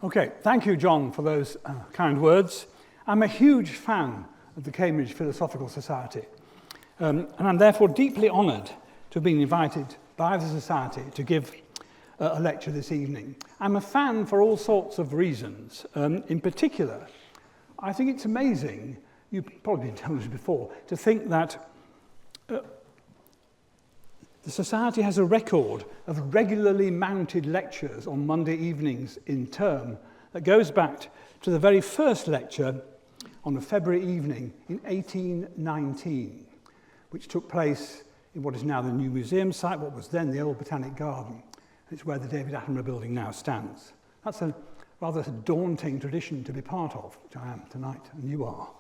Okay, thank you, John, for those kind words. I'm a huge fan of the Cambridge Philosophical Society, and I'm therefore deeply honoured to have been invited by the Society to give a lecture this evening. I'm a fan for all sorts of reasons. In particular, I think it's amazing, you've probably been told this before, to think that the Society has a record of regularly mounted lectures on Monday evenings in term that goes back to the very first lecture on a February evening in 1819, which took place in what is now the new museum site, what was then the old Botanic Garden. It's where the David Attenborough building now stands. That's a rather daunting tradition to be part of, which I am tonight, and you are.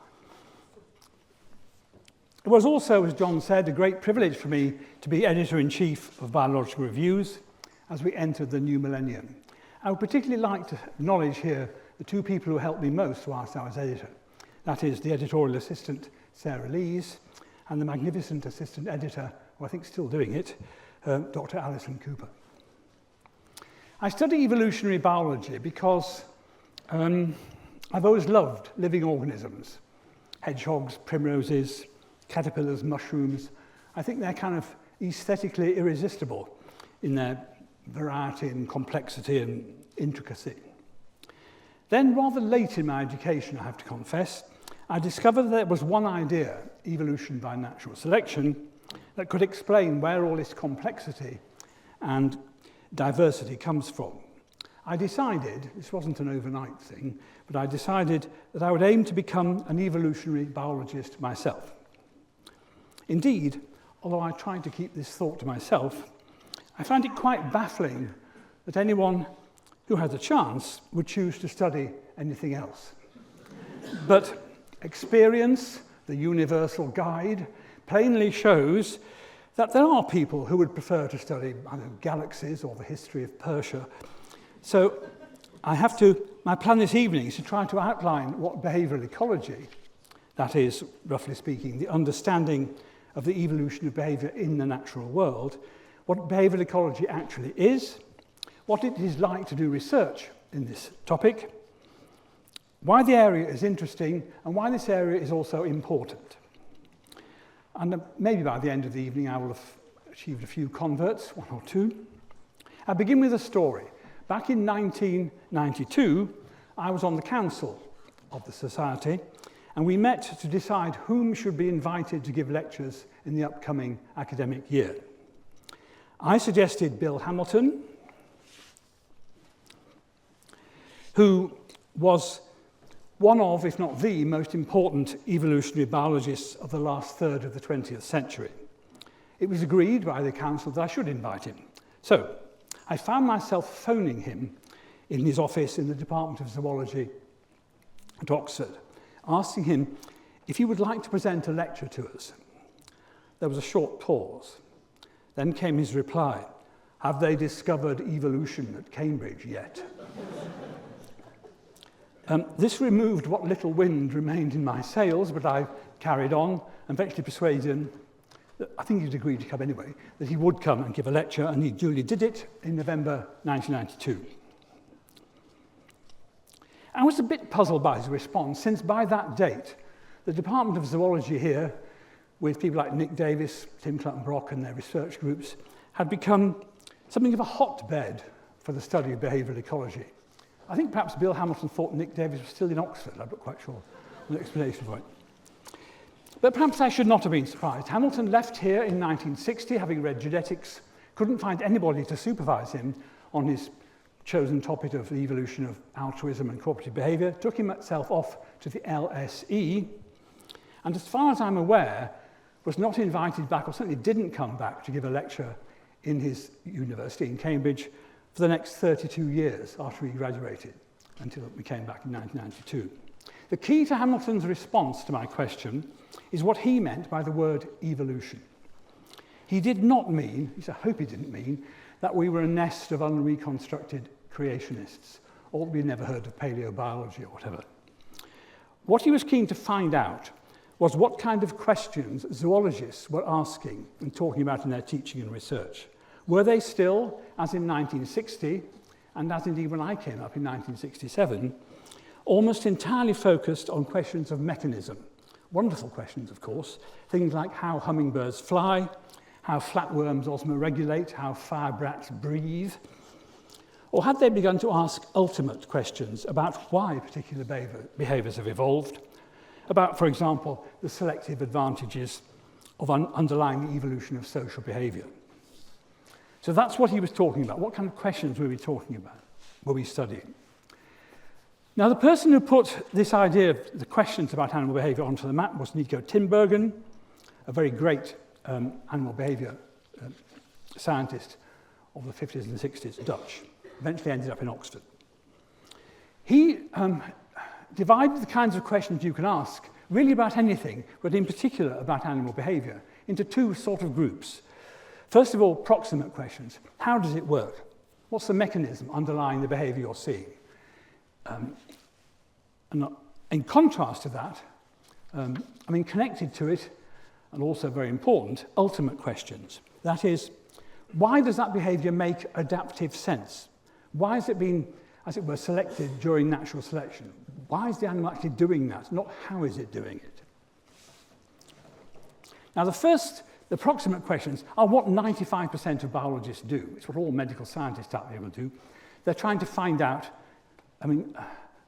It was also, as John said, a great privilege for me to be Editor-in-Chief of Biological Reviews as we entered the new millennium. I would particularly like to acknowledge here the two people who helped me most whilst I was editor. That is the editorial assistant, Sarah Lees, and the magnificent assistant editor, who I think is still doing it, Dr. Alison Cooper. I study evolutionary biology because I've always loved living organisms, hedgehogs, primroses, caterpillars, mushrooms. I think they're kind of aesthetically irresistible in their variety and complexity and intricacy. Then, rather late in my education, I have to confess, I discovered that there was one idea, evolution by natural selection, that could explain where all this complexity and diversity comes from. I decided, this wasn't an overnight thing, but I decided that I would aim to become an evolutionary biologist myself. Indeed, although I tried to keep this thought to myself, I find it quite baffling that anyone who has a chance would choose to study anything else. But experience, the universal guide, plainly shows that there are people who would prefer to study, I don't know, galaxies or the history of Persia. So my plan this evening is to try to outline what behavioural ecology, that is, roughly speaking, the understanding of the evolution of behaviour in the natural world, what behavioural ecology actually is, what it is like to do research in this topic, why the area is interesting, and why this area is also important. And maybe by the end of the evening I will have achieved a few converts, one or two. I begin with a story. Back in 1992, I was on the council of the Society, and we met to decide whom should be invited to give lectures in the upcoming academic year. I suggested Bill Hamilton, who was one of, if not the, most important evolutionary biologists of the last third of the 20th century. It was agreed by the council that I should invite him. So I found myself phoning him in his office in the Department of Zoology at Oxford, asking him if he would like to present a lecture to us. There was a short pause. Then came his reply, "Have they discovered evolution at Cambridge yet?" This removed what little wind remained in my sails, but I carried on and eventually persuaded him, I think he'd agreed to come anyway, that he would come and give a lecture, and he duly did it in November 1992. I was a bit puzzled by his response, since by that date, the Department of Zoology here, with people like Nick Davis, Tim Clutton-Brock and their research groups, had become something of a hotbed for the study of behavioural ecology. I think perhaps Bill Hamilton thought Nick Davis was still in Oxford. I'm not quite sure on the explanation for it. But perhaps I should not have been surprised. Hamilton left here in 1960, having read genetics, couldn't find anybody to supervise him on his chosen topic of the evolution of altruism and cooperative behaviour, took himself off to the LSE, and as far as I'm aware, was not invited back, or certainly didn't come back to give a lecture in his university in Cambridge for the next 32 years after he graduated, until we came back in 1992. The key to Hamilton's response to my question is what he meant by the word evolution. He did not mean, at least I hope he didn't mean, that we were a nest of unreconstructed creationists, or that we'd never heard of paleobiology or whatever. What he was keen to find out was what kind of questions zoologists were asking and talking about in their teaching and research. Were they still, as in 1960, and as indeed when I came up in 1967, almost entirely focused on questions of mechanism. Wonderful questions, of course. Things like how hummingbirds fly, how flatworms osmoregulate, how firebrats breathe. Or had they begun to ask ultimate questions about why particular behaviours have evolved, about, for example, the selective advantages of underlying the evolution of social behaviour. So that's what he was talking about. What kind of questions were we talking about, were we studying? Now, the person who put this idea of the questions about animal behaviour onto the map was Nico Tinbergen, a very great animal behaviour scientist of the 50s and 60s, Dutch. Eventually ended up in Oxford. He divided the kinds of questions you can ask, really about anything, but in particular about animal behaviour, into two sort of groups. First of all, proximate questions. How does it work? What's the mechanism underlying the behaviour you're seeing? And in contrast to that, connected to it, and also very important, ultimate questions. That is, why does that behaviour make adaptive sense? Why has it been, as it were, selected during natural selection? Why is the animal actually doing that? Not how is it doing it? Now, the proximate questions are what 95% of biologists do. It's what all medical scientists out there will do. They're trying to find out,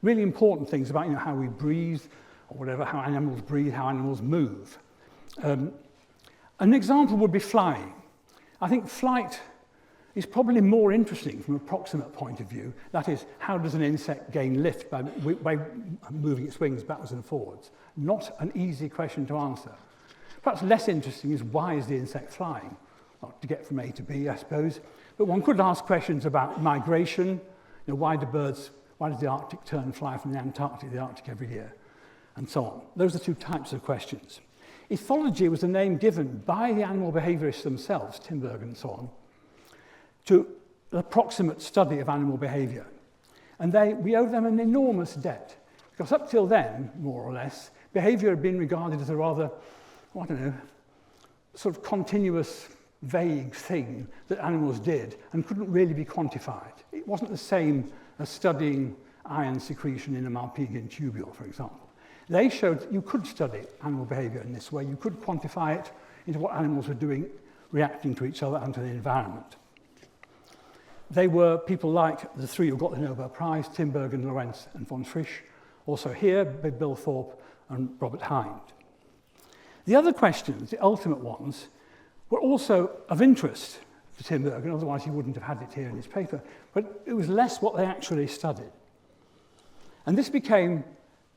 really important things about how we breathe, or whatever, how animals breathe, how animals move. An example would be flying. I think flight is probably more interesting from a proximate point of view. That is, how does an insect gain lift by moving its wings backwards and forwards? Not an easy question to answer. Perhaps less interesting is, why is the insect flying? Not to get from A to B, I suppose. But one could ask questions about migration. Why does the Arctic tern and fly from the Antarctic to the Arctic every year? And so on. Those are two types of questions. Ethology was a name given by the animal behaviourists themselves, Tinbergen and so on, to the proximate study of animal behaviour. And we owe them an enormous debt, because up till then, more or less, behaviour had been regarded as a rather, sort of continuous, vague thing that animals did and couldn't really be quantified. It wasn't the same as studying iron secretion in a Malpighian tubule, for example. They showed that you could study animal behaviour in this way. You could quantify it into what animals were doing, reacting to each other and to the environment. They were people like the three who got the Nobel Prize, Tinbergen, Lorentz, and von Frisch. Also here, Bill Thorpe and Robert Hind. The other questions, the ultimate ones, were also of interest to Tinbergen, otherwise he wouldn't have had it here in his paper, but it was less what they actually studied. And this became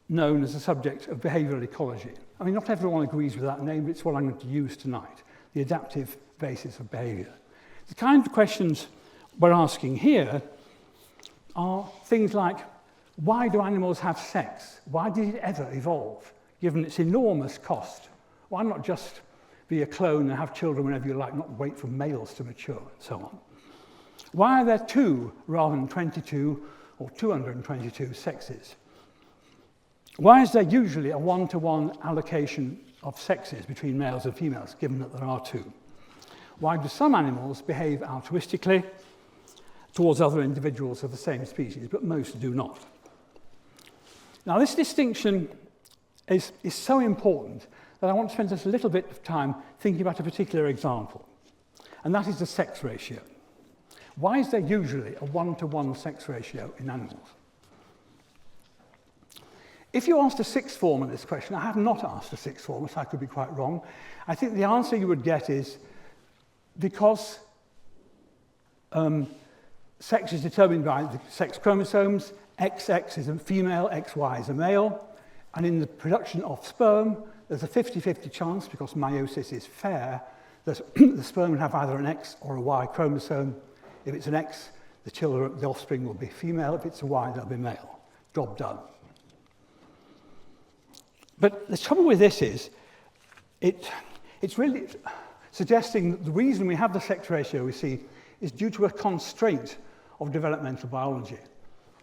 known as the subject of behavioural ecology. Not everyone agrees with that name, but it's what I'm going to use tonight, the adaptive basis of behaviour. The kind of questions we're asking here are things like, why do animals have sex? Why did it ever evolve, given its enormous cost? Why not just be a clone and have children whenever you like, not wait for males to mature, and so on? Why are there 2 rather than 22 or 222 sexes? Why is there usually a 1-to-1 allocation of sexes between males and females, given that there are 2? Why do some animals behave altruistically towards other individuals of the same species, but most do not? Now, this distinction is so important that I want to spend just a little bit of time thinking about a particular example, and that is the sex ratio. Why is there usually a 1-to-1 sex ratio in animals? If you asked a sixth former this question, I have not asked a sixth former, so I could be quite wrong. I think the answer you would get is because sex is determined by the sex chromosomes, XX is a female, XY is a male, and in the production of sperm, there's a 50-50 chance, because meiosis is fair, that the sperm will have either an X or a Y chromosome. If it's an X, the offspring will be female. If it's a Y, they'll be male. Job done. But the trouble with this is, it's really suggesting that the reason we have the sex ratio we see is due to a constraint of developmental biology,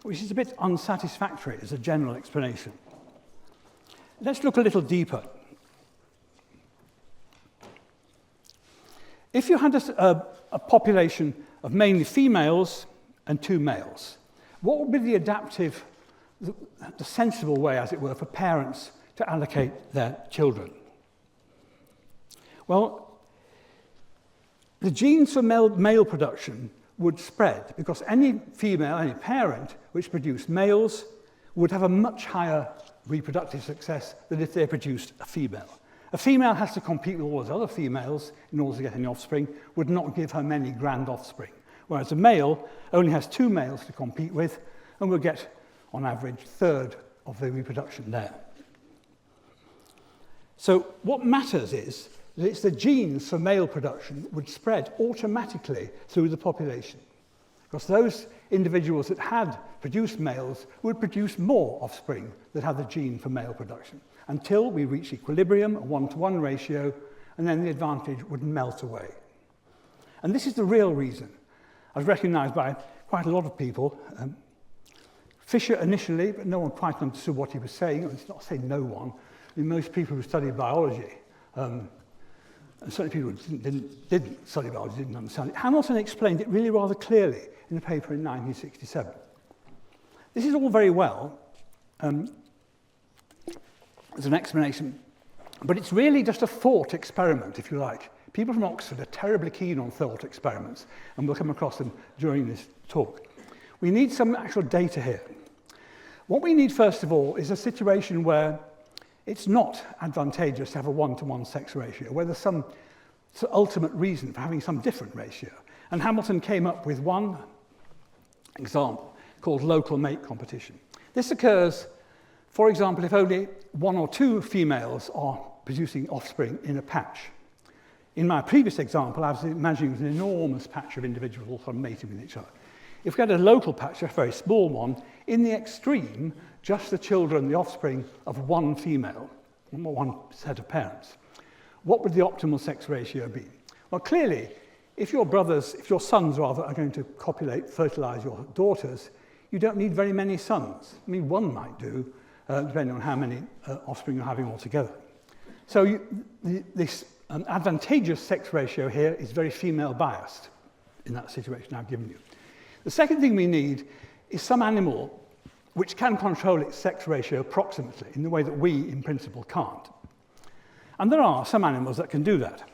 which is a bit unsatisfactory as a general explanation. Let's look a little deeper. If you had a population of mainly females and 2 males. What would be the adaptive, the sensible way, as it were, for parents to allocate their children? Well, the genes for male production would spread because any female, any parent which produced males would have a much higher reproductive success than if they produced a female. A female has to compete with all those other females in order to get any offspring, would not give her many grand offspring. Whereas a male only has 2 males to compete with and will get, on average, 1/3 of the reproduction there. So what matters is that it's the genes for male production would spread automatically through the population. Because those individuals that had produced males would produce more offspring that had the gene for male production, until we reach equilibrium, a 1-to-1 ratio, and then the advantage would melt away. And this is the real reason, as recognized by quite a lot of people. Fisher initially, but no one quite understood what he was saying. It's not saying no one. I mean, most people who study biology, and certainly people who didn't study biology didn't understand it. Hamilton explained it really rather clearly in a paper in 1967. This is all very well as an explanation, but it's really just a thought experiment, if you like. People from Oxford are terribly keen on thought experiments, and we'll come across them during this talk. We need some actual data here. What we need, first of all, is a situation where it's not advantageous to have a 1-to-1 sex ratio, where there's some ultimate reason for having some different ratio. And Hamilton came up with one example called local mate competition. This occurs, for example, if only 1 or 2 females are producing offspring in a patch. In my previous example, I was imagining an enormous patch of individuals sort of mating with each other. If we had a local patch, a very small one, in the extreme, just the children, the offspring of 1 female, or 1 set of parents, what would the optimal sex ratio be? Well, clearly, if your sons rather, are going to copulate, fertilize your daughters, you don't need very many sons. I mean, 1 might do, depending on how many offspring you're having altogether. So this advantageous sex ratio here is very female biased in that situation I've given you. The second thing we need is some animal which can control its sex ratio approximately in the way that we, in principle, can't. And there are some animals that can do that.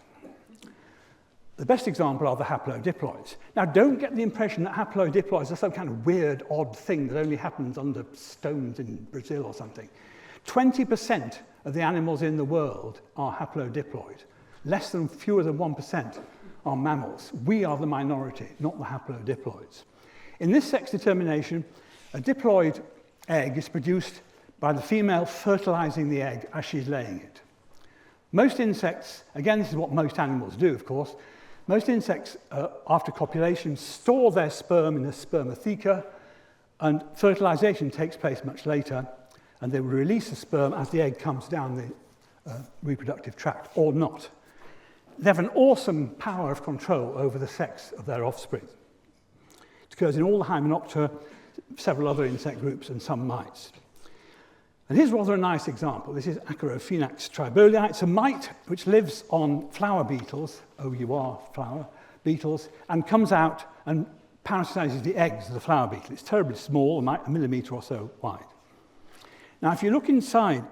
The best example are the haplodiploids. Now, don't get the impression that haplodiploids are some kind of weird, odd thing that only happens under stones in Brazil or something. 20% of the animals in the world are haplodiploid. Fewer than 1% are mammals. We are the minority, not the haplodiploids. In this sex determination, a diploid egg is produced by the female fertilizing the egg as she's laying it. Most insects, again, this is what most animals do, of course, most insects, after copulation, store their sperm in a spermatheca, and fertilization takes place much later, and they will release the sperm as the egg comes down the reproductive tract, or not. They have an awesome power of control over the sex of their offspring. It occurs in all the Hymenoptera, several other insect groups, and some mites. And here's rather a nice example. This is Acarophenax tribolii. It's a mite which lives on flower beetles, OUR flower beetles, and comes out and parasitizes the eggs of the flower beetle. It's terribly small, a millimetre or so wide. Now, if you look inside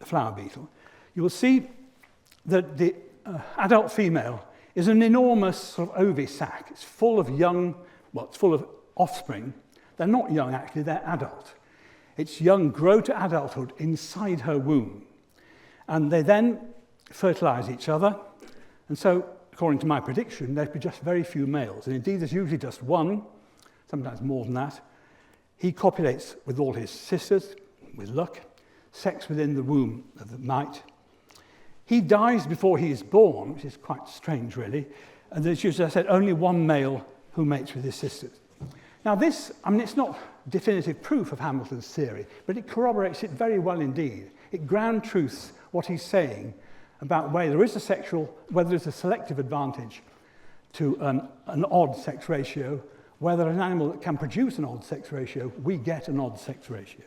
the flower beetle, you will see that the adult female is an enormous sort of ovisac. It's full of it's full of offspring. They're not young, actually, they're adult. Its young grow to adulthood inside her womb. And they then fertilize each other. And so, according to my prediction, there'd be just very few males. And indeed, there's usually just one, sometimes more than that. He copulates with all his sisters, with luck, sex within the womb of the mite. He dies before he is born, which is quite strange, really. And there's usually, as I said, only one male who mates with his sisters. Now this, it's not definitive proof of Hamilton's theory, but it corroborates it very well indeed. It ground truths what he's saying about whether there is a selective advantage to an odd sex ratio, whether an animal that can produce an odd sex ratio, we get an odd sex ratio.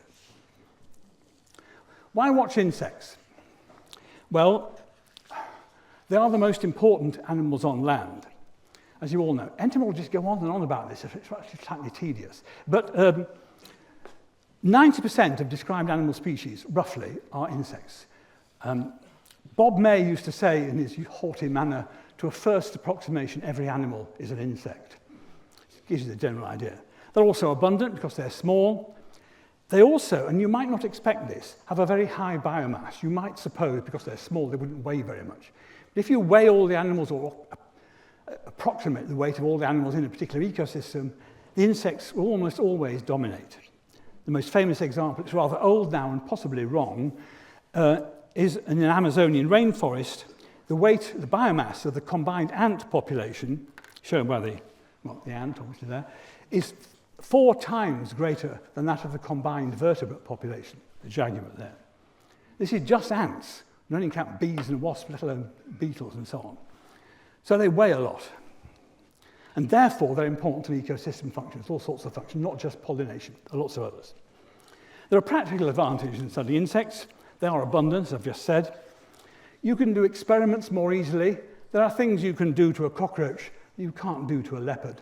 Why watch insects? Well, they are the most important animals on land. as you all know. Entomologists go on and on about this. It's actually slightly tedious. But 90% of described animal species, roughly, are insects. Bob May used to say in his haughty manner, to a first approximation, every animal is an insect. It gives you the general idea. They're also abundant because they're small. They also, and you might not expect this, have a very high biomass. You might suppose, because they're small, they wouldn't weigh very much. But if you weigh all the animals or approximate the weight of all the animals in a particular ecosystem, the insects will almost always dominate. The most famous example, it's rather old now and possibly wrong, is in an Amazonian rainforest, the biomass of the combined ant population, shown by the ant obviously there, is 4 times greater than that of the combined vertebrate population, the jaguar there. This is just ants. You don't even count bees and wasps, let alone beetles and so on. So they weigh a lot. And therefore, they're important to ecosystem functions, all sorts of functions, not just pollination, there are lots of others. There are practical advantages in studying insects. They are abundant, as I've just said. You can do experiments more easily. There are things you can do to a cockroach you can't do to a leopard.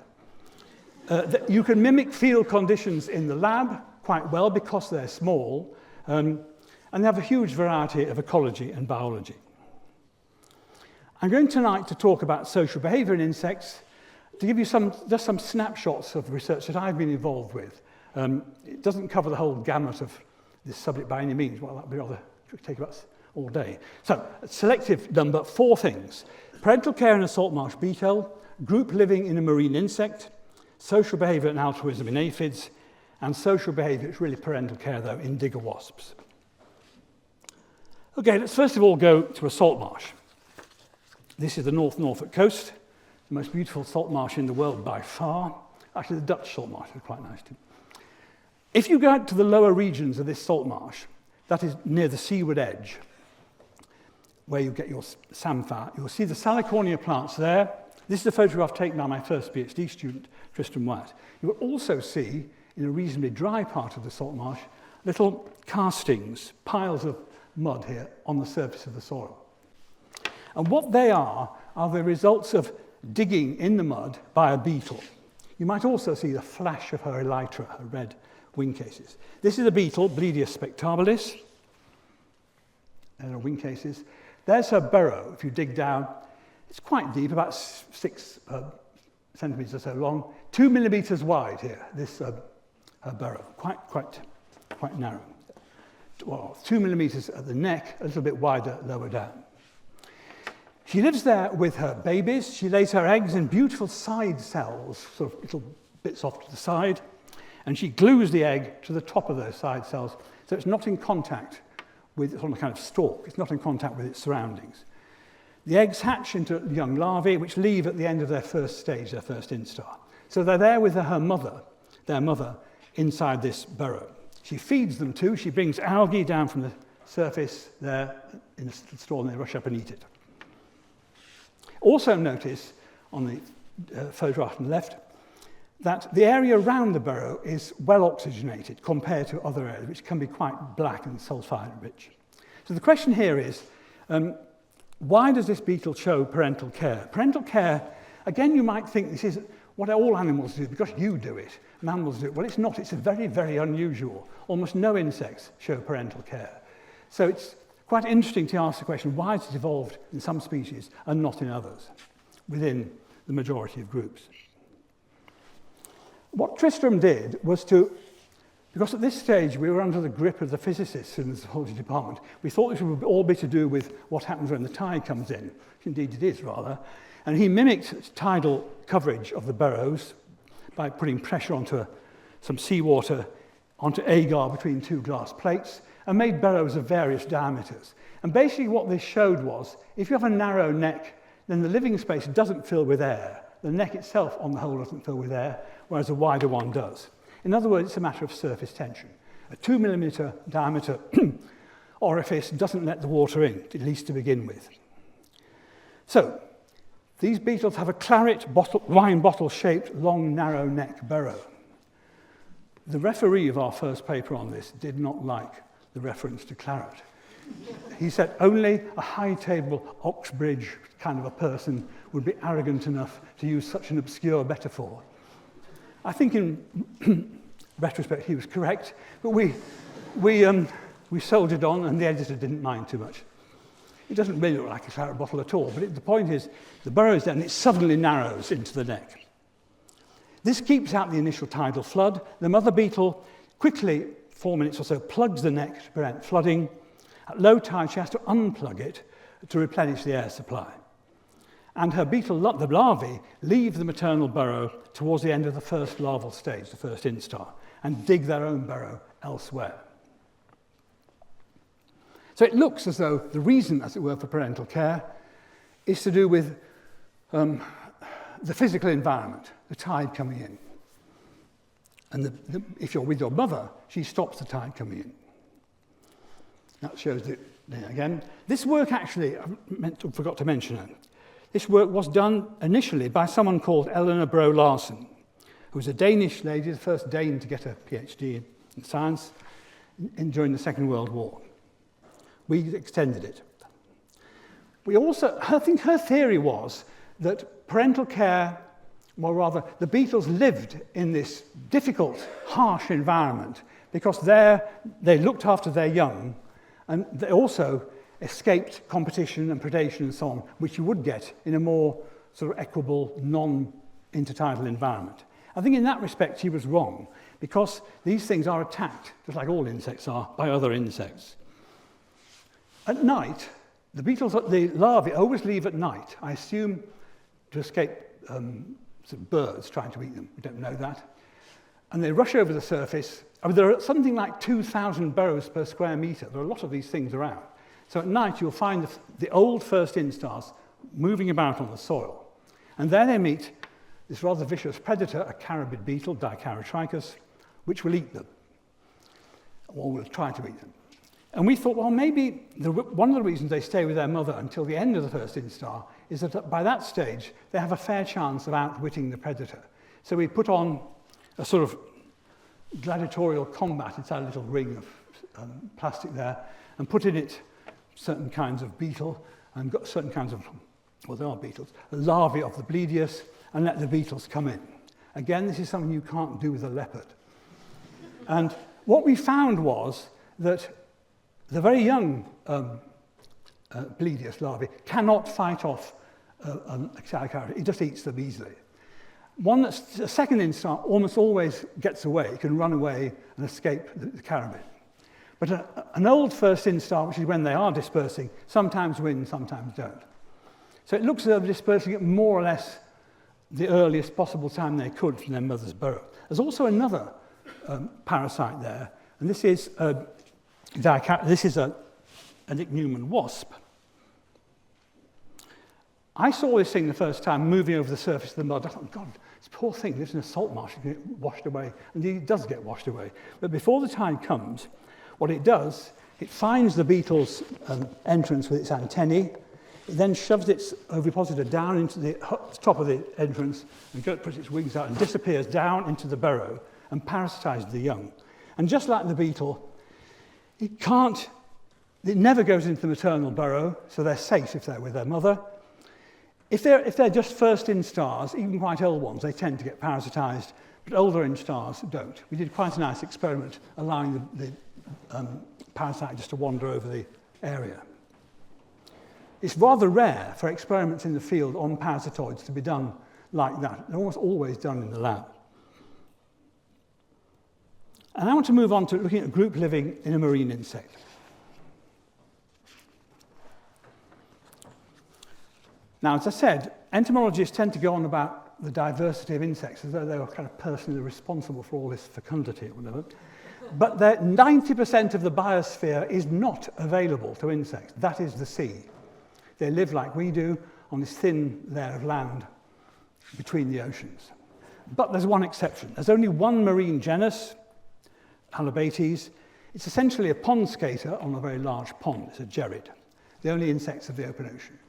You can mimic field conditions in the lab quite well because they're small, and they have a huge variety of ecology and biology. I'm going tonight to talk about social behaviour in insects, to give you just some snapshots of research that I've been involved with. It doesn't cover the whole gamut of this subject by any means. Well, that would be rather take about all day. So, a selective number, 4 things. Parental care in a saltmarsh beetle, group living in a marine insect, social behaviour and altruism in aphids, and social behaviour, it's really parental care though, in digger wasps. Okay, let's first of all go to a salt marsh. This is the North Norfolk coast, the most beautiful salt marsh in the world by far. Actually, the Dutch salt marsh is quite nice too. If you go out to the lower regions of this salt marsh, that is near the seaward edge, where you get your samphire, you'll see the salicornia plants there. This is a photograph taken by my first PhD student, Tristram Wyatt. You will also see, in a reasonably dry part of the salt marsh, little castings, piles of mud here on the surface of the soil. And what they are the results of digging in the mud by a beetle. You might also see the flash of her elytra, her red wing cases. This is a beetle, Bleedius spectabilis. There are wing cases. There's her burrow. If you dig down, it's quite deep, about 6 centimetres or so long, 2 millimetres wide here, this her burrow, quite narrow. Well, 2 millimetres at the neck, a little bit wider lower down. She lives there with her babies. She lays her eggs in beautiful side cells, sort of little bits off to the side, and she glues the egg to the top of those side cells, so it's not in contact with, it's on a kind of stalk, it's not in contact with its surroundings. The eggs hatch into young larvae, which leave at the end of their first stage, their first instar. So they're there with their mother, inside this burrow. She feeds them too. She brings algae down from the surface there in a little straw, and they rush up and eat it. Also notice on the photograph on the left that the area around the burrow is well oxygenated compared to other areas, which can be quite black and sulfide rich. So the question here is, why does this beetle show parental care? Parental care, again, you might think this is what all animals do, because you do it, mammals do it. Well, it's not. It's very, very unusual. Almost no insects show parental care. So it's quite interesting to ask the question, why has it evolved in some species and not in others, within the majority of groups? What Tristram did was to, because at this stage we were under the grip of the physicists in the zoology department, we thought this would all be to do with what happens when the tide comes in, which indeed it is rather, and he mimicked tidal coverage of the burrows by putting pressure onto some seawater onto agar between 2 glass plates, and made burrows of various diameters. And basically what this showed was, if you have a narrow neck, then the living space doesn't fill with air. The neck itself, on the whole, doesn't fill with air, whereas a wider one does. In other words, it's a matter of surface tension. A 2 millimetre diameter orifice doesn't let the water in, at least to begin with. So, these beetles have a claret wine bottle-shaped, long, narrow neck burrow. The referee of our first paper on this did not like the reference to claret. He said only a high-table Oxbridge kind of a person would be arrogant enough to use such an obscure metaphor. I think in retrospect he was correct, but we soldiered on and the editor didn't mind too much. It doesn't really look like a claret bottle at all, but the point is the burrow is there and it suddenly narrows into the neck. This keeps out the initial tidal flood. The mother beetle quickly, 4 minutes or so, plugs the neck to prevent flooding. At low tide, she has to unplug it to replenish the air supply. And her beetle, the larvae, leave the maternal burrow towards the end of the first larval stage, the first instar, and dig their own burrow elsewhere. So it looks as though the reason, as it were, for parental care is to do with the physical environment, the tide coming in. And if you're with your mother, she stops the tide coming in. That shows it there again. This work actually, forgot to mention it, this work was done initially by someone called Eleanor Bro Larsen, who was a Danish lady, the first Dane to get a PhD in science during the Second World War. We extended it. I think her theory was that parental care, well rather, the beetles lived in this difficult, harsh environment because they looked after their young and they also escaped competition and predation and so on, which you would get in a more sort of equable, non-intertidal environment. I think in that respect she was wrong because these things are attacked, just like all insects are, by other insects. At night, the larvae always leave at night, I assume to escape some birds trying to eat them. We don't know that. And they rush over the surface. I mean, there are something like 2,000 burrows per square metre. There are a lot of these things around. So at night, you'll find the old first instars moving about on the soil. And there they meet this rather vicious predator, a carabid beetle, Dicharatricus, which will eat them, or will try to eat them. And we thought, well, maybe one of the reasons they stay with their mother until the end of the first instar is that by that stage, they have a fair chance of outwitting the predator. So we put on a sort of gladiatorial combat inside a little ring of plastic there, and put in it certain kinds of beetle, and got certain kinds of, well, there are beetles, the larvae of the Bledius, and let the beetles come in. Again, this is something you can't do with a leopard. And what we found was that the very young Bledius larvae cannot fight off a Galapagos. It just eats them easily. A second instar almost always gets away. It can run away and escape the carabid. But an old first instar, which is when they are dispersing, sometimes win, sometimes don't. So it looks as though they're dispersing at more or less the earliest possible time they could from their mother's burrow. There's also another parasite there, and this is an ichneumon wasp. I saw this thing the first time moving over the surface of the mud. I thought, God, this poor thing lives in a salt marsh, it can get washed away. And it does get washed away. But before the tide comes, what it does, it finds the beetle's entrance with its antennae. It then shoves its ovipositor down into the top of the entrance and puts its wings out and disappears down into the burrow and parasitizes the young. And just like the beetle, it never goes into the maternal burrow, so they're safe if they're with their mother. If they're just first instars, even quite old ones, they tend to get parasitized, but older instars don't. We did quite a nice experiment allowing the parasite just to wander over the area. It's rather rare for experiments in the field on parasitoids to be done like that. They're almost always done in the lab. And I want to move on to looking at group living in a marine insect. Now, as I said, entomologists tend to go on about the diversity of insects as though they were kind of personally responsible for all this fecundity or whatever. But 90% of the biosphere is not available to insects. That is the sea. They live like we do on this thin layer of land between the oceans. But there's one exception. There's only one marine genus, Halobates. It's essentially a pond skater on a very large pond. It's a gerid, the only insects of the open ocean.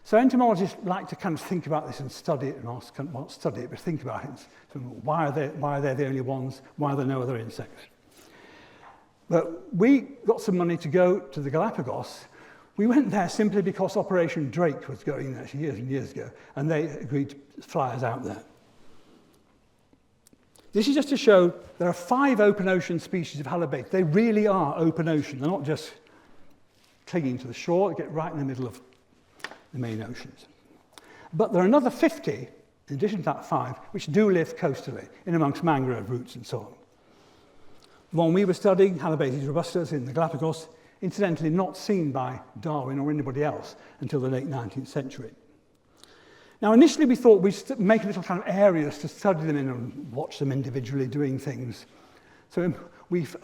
So entomologists like to kind of think about this and study it, and not study it, but think about it. So why are they the only ones? Why are there no other insects? But we got some money to go to the Galapagos. We went there simply because Operation Drake was going there years and years ago, and they agreed to fly us out there. This is just to show there are 5 open ocean species of halibut. They really are open ocean. They're not just clinging to the shore. They get right in the middle of the main oceans. But there are another 50, in addition to that 5, which do live coastally, in amongst mangrove roots and so on. The one we were studying, Halibates robustus in the Galapagos, incidentally not seen by Darwin or anybody else until the late 19th century. Now, initially we thought we'd make little kind of areas to study them in and watch them individually doing things. So we've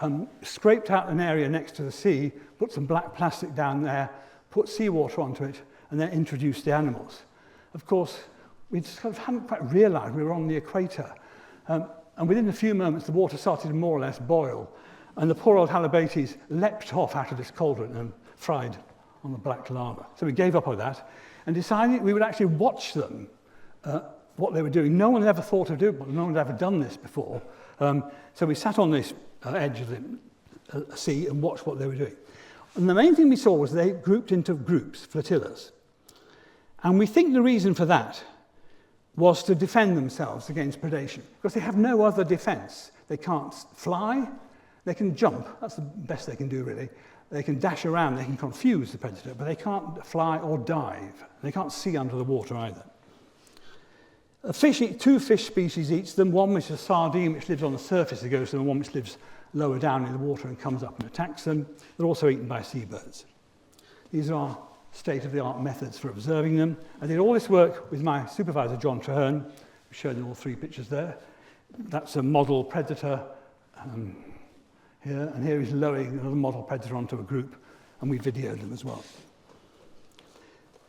scraped out an area next to the sea, put some black plastic down there, put seawater onto it, and then introduced the animals. Of course, we just kind of hadn't quite realised we were on the equator. And within a few moments, the water started to more or less boil, and the poor old halibates leapt off out of this cauldron and fried on the black lava. So we gave up on that and decided we would actually watch them, what they were doing. No one had ever thought of doing it, no one had ever done this before. So we sat on this edge of the sea and watched what they were doing. And the main thing we saw was they grouped into groups, flotillas. And we think the reason for that was to defend themselves against predation, because they have no other defense. They can't fly, they can jump, that's the best they can do really. They can dash around, they can confuse the predator, but they can't fly or dive. They can't see under the water either. Two fish species eats them, one which is a sardine which lives on the surface and goes to them, and one which lives lower down in the water and comes up and attacks them. They're also eaten by seabirds. These are state-of-the-art methods for observing them. I did all this work with my supervisor, John Traherne, who showed you all 3 pictures there. That's a model predator here, and here he's lowering another model predator onto a group, and we videoed them as well.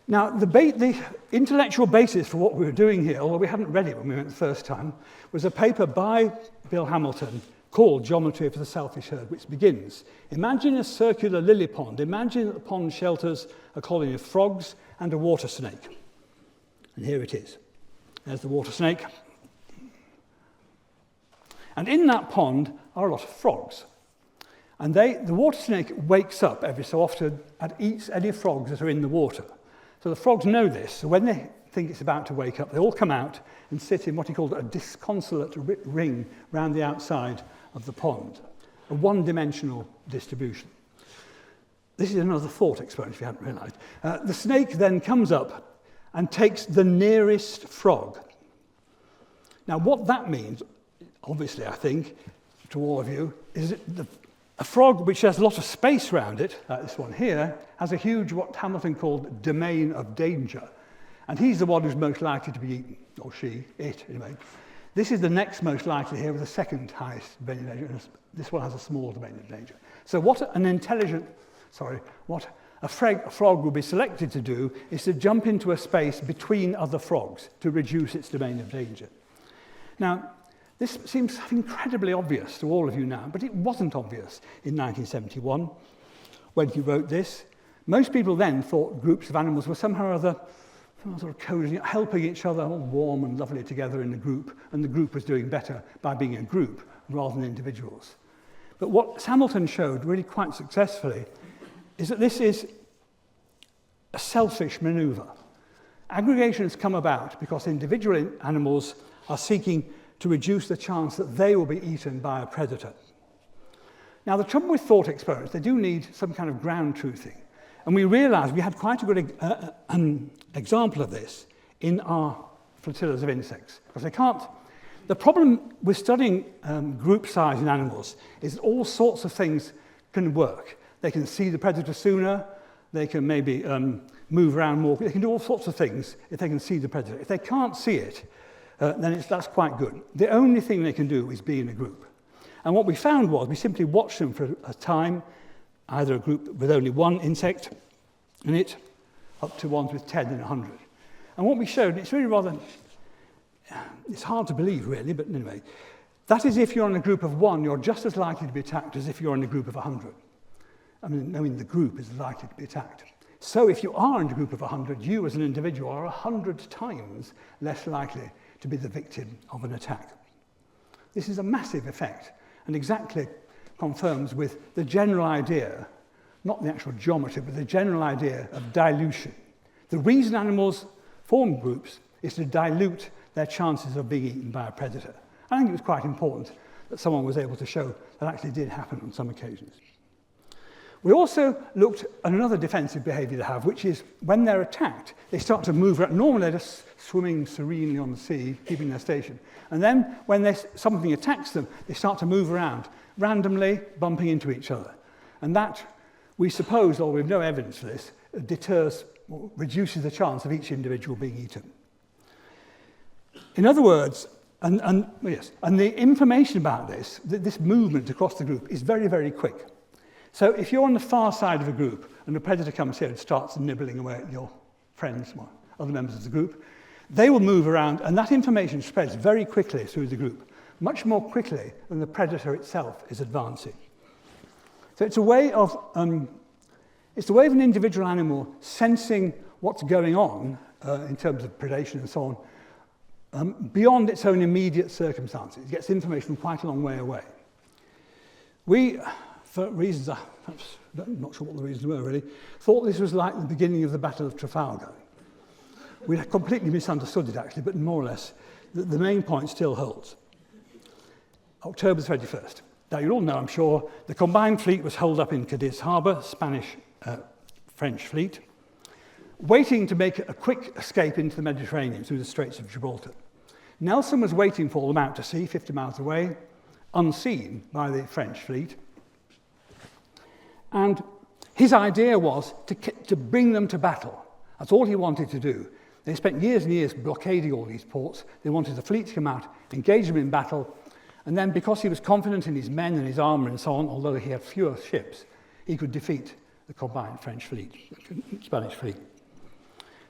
Now, the intellectual basis for what we were doing here, although we hadn't read it when we went the first time, was a paper by Bill Hamilton called Geometry of the Selfish Herd, which begins, imagine a circular lily pond. Imagine that the pond shelters a colony of frogs and a water snake. And here it is. There's the water snake. And in that pond are a lot of frogs. And the water snake wakes up every so often and eats any frogs that are in the water. So the frogs know this, so when they think it's about to wake up, they all come out and sit in what he called a disconsolate ring round the outside of the pond, a one-dimensional distribution. This is another thought experiment, if you hadn't realised. The snake then comes up and takes the nearest frog. Now, what that means, obviously, I think, to all of you, is that a frog which has a lot of space around it, like this one here, has a huge, what Hamilton called, domain of danger. And he's the one who's most likely to be eaten, or she, it, anyway. This is the next most likely here with the second highest domain of danger, and this one has a small domain of danger. So what a frog will be selected to do is to jump into a space between other frogs to reduce its domain of danger. Now, this seems incredibly obvious to all of you now, but it wasn't obvious in 1971 when he wrote this. Most people then thought groups of animals were somehow or other sort of cozy, helping each other, all warm and lovely together in a group, and the group was doing better by being a group rather than individuals. But what Hamilton showed really quite successfully is that this is a selfish maneuver. Aggregation has come about because individual animals are seeking to reduce the chance that they will be eaten by a predator. Now, the trouble with thought experiments, they do need some kind of ground truthing. And we realized we had quite a good example of this in our flotillas of insects. Because they can't... The problem with studying group size in animals is that all sorts of things can work. They can see the predator sooner, they can maybe move around more, they can do all sorts of things if they can see the predator. If they can't see it, then that's quite good. The only thing they can do is be in a group. And what we found was we simply watched them for a time, either a group with only one insect in it, up to ones with 10 and 100. And what we showed, it's really rather, it's hard to believe really, but anyway, that is if you're in a group of 1, you're just as likely to be attacked as if you're in a group of 100. I mean, the group is likely to be attacked. So if you are in a group of 100, you as an individual are 100 times less likely to be the victim of an attack. This is a massive effect, and exactly confirms with the general idea, not the actual geometry, but the general idea of dilution. The reason animals form groups is to dilute their chances of being eaten by a predator. I think it was quite important that someone was able to show that actually did happen on some occasions. We also looked at another defensive behaviour they have, which is when they're attacked, they start to move around. Normally they're just swimming serenely on the sea, keeping their station. And then when something attacks them, they start to move around, randomly bumping into each other. And that, we suppose, although we have no evidence for this, deters or reduces the chance of each individual being eaten. In other words, and the information about this movement across the group is very, very quick. So if you're on the far side of a group and a predator comes here and starts nibbling away at your friends, or other members of the group, they will move around and that information spreads very quickly through the group, much more quickly than the predator itself is advancing. So it's a way of an individual animal sensing what's going on in terms of predation and so on, beyond its own immediate circumstances. It gets information from quite a long way away. We, for reasons, I'm not sure what the reasons were really, thought this was like the beginning of the Battle of Trafalgar. We completely misunderstood it actually, but more or less, the main point still holds. October 31st. Now you all know, I'm sure, the combined fleet was holed up in Cadiz Harbour, Spanish-French fleet, waiting to make a quick escape into the Mediterranean through the Straits of Gibraltar. Nelson was waiting for them out to sea, 50 miles away, unseen by the French fleet. And his idea was to bring them to battle. That's all he wanted to do. They spent years and years blockading all these ports. They wanted the fleet to come out, engage them in battle, and then because he was confident in his men and his armour and so on, although he had fewer ships, he could defeat the combined French fleet, Spanish fleet.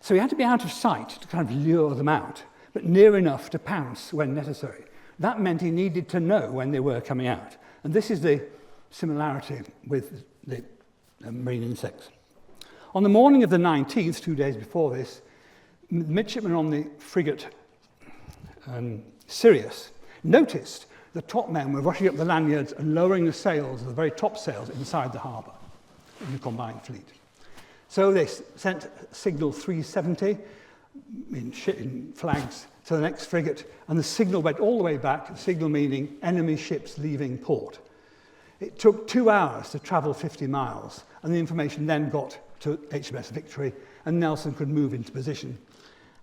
So he had to be out of sight to kind of lure them out, but near enough to pounce when necessary. That meant he needed to know when they were coming out. And this is the similarity with the marine insects. On the morning of the 19th, 2 days before this, midshipmen on the frigate Sirius noticed the top men were rushing up the lanyards and lowering the sails, the very top sails, inside the harbour in the combined fleet. So they sent signal 370 in flags to the next frigate, and the signal went all the way back, the signal meaning enemy ships leaving port. It took 2 hours to travel 50 miles, and the information then got to HMS Victory, and Nelson could move into position.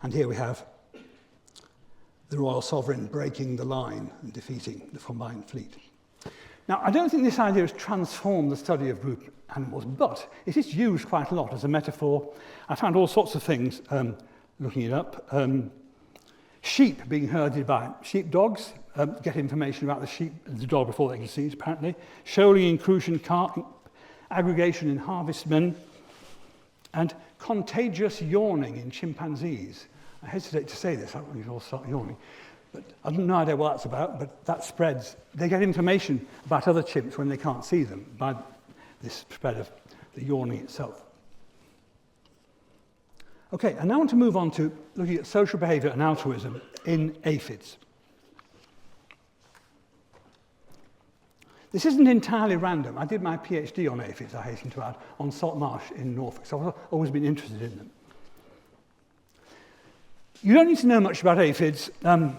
And here we have the Royal Sovereign breaking the line and defeating the combined fleet. Now, I don't think this idea has transformed the study of group animals, but it is used quite a lot as a metaphor. I found all sorts of things looking it up. Sheep being herded by sheepdogs, get information about the dog before they can see it, apparently. Shoaling intrusion, aggregation in harvestmen, and contagious yawning in chimpanzees. I hesitate to say this, I don't want you to all start yawning. But I have no idea what that's about, but that spreads. They get information about other chimps when they can't see them by this spread of the yawning itself. Okay, and now I want to move on to looking at social behaviour and altruism in aphids. This isn't entirely random. I did my PhD on aphids, I hasten to add, on saltmarsh in Norfolk, so I've always been interested in them. You don't need to know much about aphids. For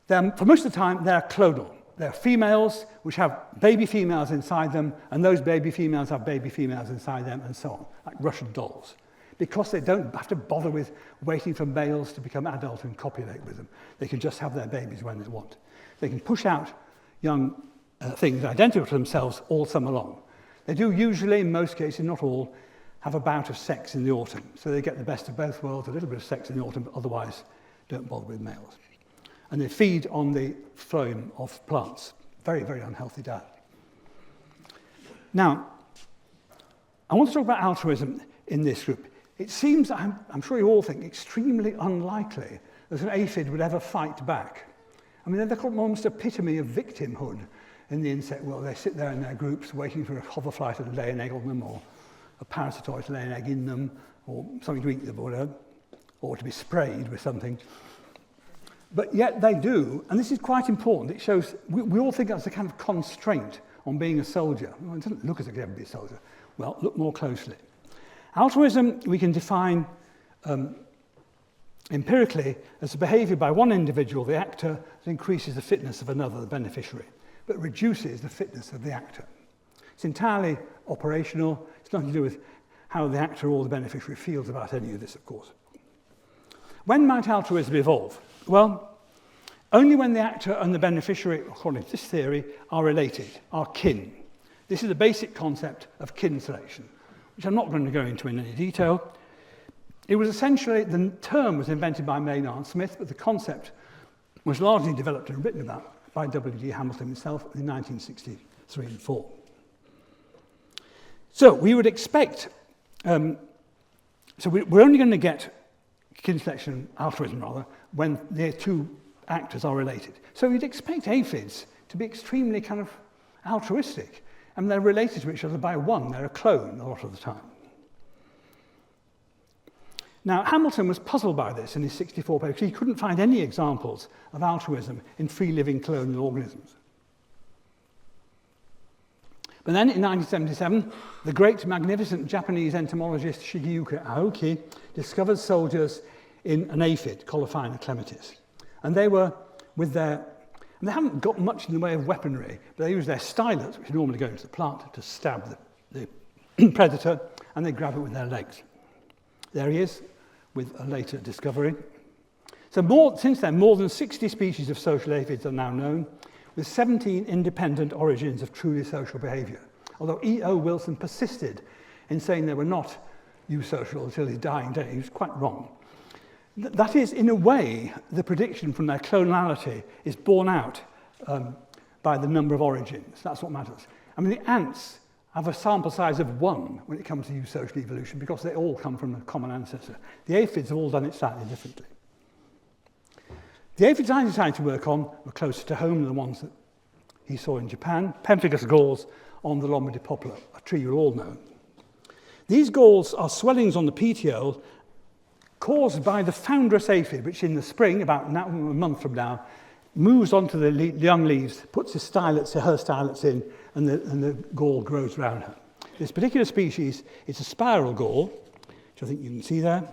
most of the time, they're clonal. They're females which have baby females inside them, and those baby females have baby females inside them, and so on, like Russian dolls. Because they don't have to bother with waiting for males to become adult and copulate with them. They can just have their babies when they want. They can push out young things identical to themselves all summer long. They do usually, in most cases, not all, have a bout of sex in the autumn. So they get the best of both worlds, a little bit of sex in the autumn, but otherwise don't bother with males. And they feed on the phloem of plants. Very, very unhealthy diet. Now, I want to talk about altruism in this group. It seems, I'm sure you all think, extremely unlikely that an aphid would ever fight back. I mean, they're almost an epitome of victimhood in the insect world. They sit there in their groups waiting for a hoverfly to lay an egg on them, or a parasitoid to lay an egg in them, or something to eat them, or to be sprayed with something. But yet they do, and this is quite important. It shows, we all think that's a kind of constraint on being a soldier. Well, it doesn't look as if you ever be a soldier. Well, look more closely. Altruism we can define empirically as a behaviour by one individual, the actor, that increases the fitness of another, the beneficiary, but reduces the fitness of the actor. It's entirely operational. It's nothing to do with how the actor or the beneficiary feels about any of this, of course. When might altruism evolve? Well, only when the actor and the beneficiary, according to this theory, are related, are kin. This is the basic concept of kin selection, which I'm not going to go into in any detail. It was essentially, the term was invented by Maynard Smith, but the concept was largely developed and written about by W.D. Hamilton himself in 1963 and 4. So we would expect, we're only going to get kin selection, altruism rather, when the two actors are related. So you'd expect aphids to be extremely kind of altruistic, and they're related to each other by one. They're a clone a lot of the time. Now, Hamilton was puzzled by this in his 64 paper because he couldn't find any examples of altruism in free-living colonial organisms. But then in 1977, the great, magnificent Japanese entomologist Shigeoka Aoki discovered soldiers in an aphid, Colophina clematis. And they were with their, and they haven't got much in the way of weaponry, but they use their stylets, which normally go into the plant, to stab the predator, and they grab it with their legs. There he is, with a later discovery. So since then, more than 60 species of social aphids are now known, with 17 independent origins of truly social behaviour. Although E.O. Wilson persisted in saying they were not eusocial until his dying day, he was quite wrong. That is, in a way, the prediction from their clonality is borne out by the number of origins. That's what matters. I mean, the ants have a sample size of 1 when it comes to eusocial evolution because they all come from a common ancestor. The aphids have all done it slightly differently. The aphids I decided to work on were closer to home than the ones that he saw in Japan. Pemphigus galls on the Lombardy poplar, a tree you'll all know. These galls are swellings on the petiole caused by the foundress aphid, which in the spring, about now, a month from now, moves onto the young leaves, puts her stylets in, and the gall grows around her. This particular species is a spiral gall, which I think you can see there.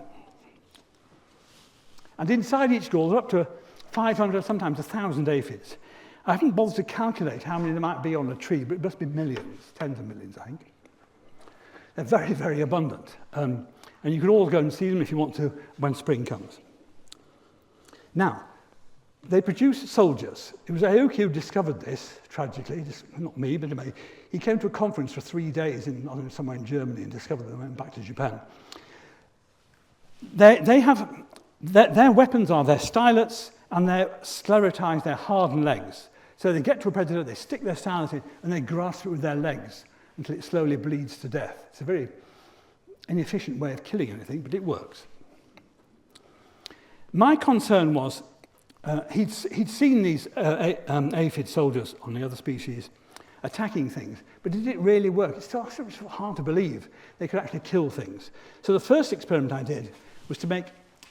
And inside each gall, there are up to 500, sometimes 1,000 aphids. I haven't bothered to calculate how many there might be on a tree, but it must be millions, tens of millions, I think. They're very, very abundant. And you can all go and see them if you want to when spring comes. Now, they produce soldiers. It was Aoki who discovered this, tragically. Not me, but anyway. He came to a conference for 3 days somewhere in Germany and discovered them and went back to Japan. Their weapons are their stylets and their sclerotized, their hardened legs. So they get to a predator, they stick their stylet in, and they grasp it with their legs until it slowly bleeds to death. It's a very inefficient way of killing anything, but it works. My concern was he'd seen these aphid soldiers on the other species attacking things, but did it really work? It's still hard to believe they could actually kill things. So the first experiment I did was to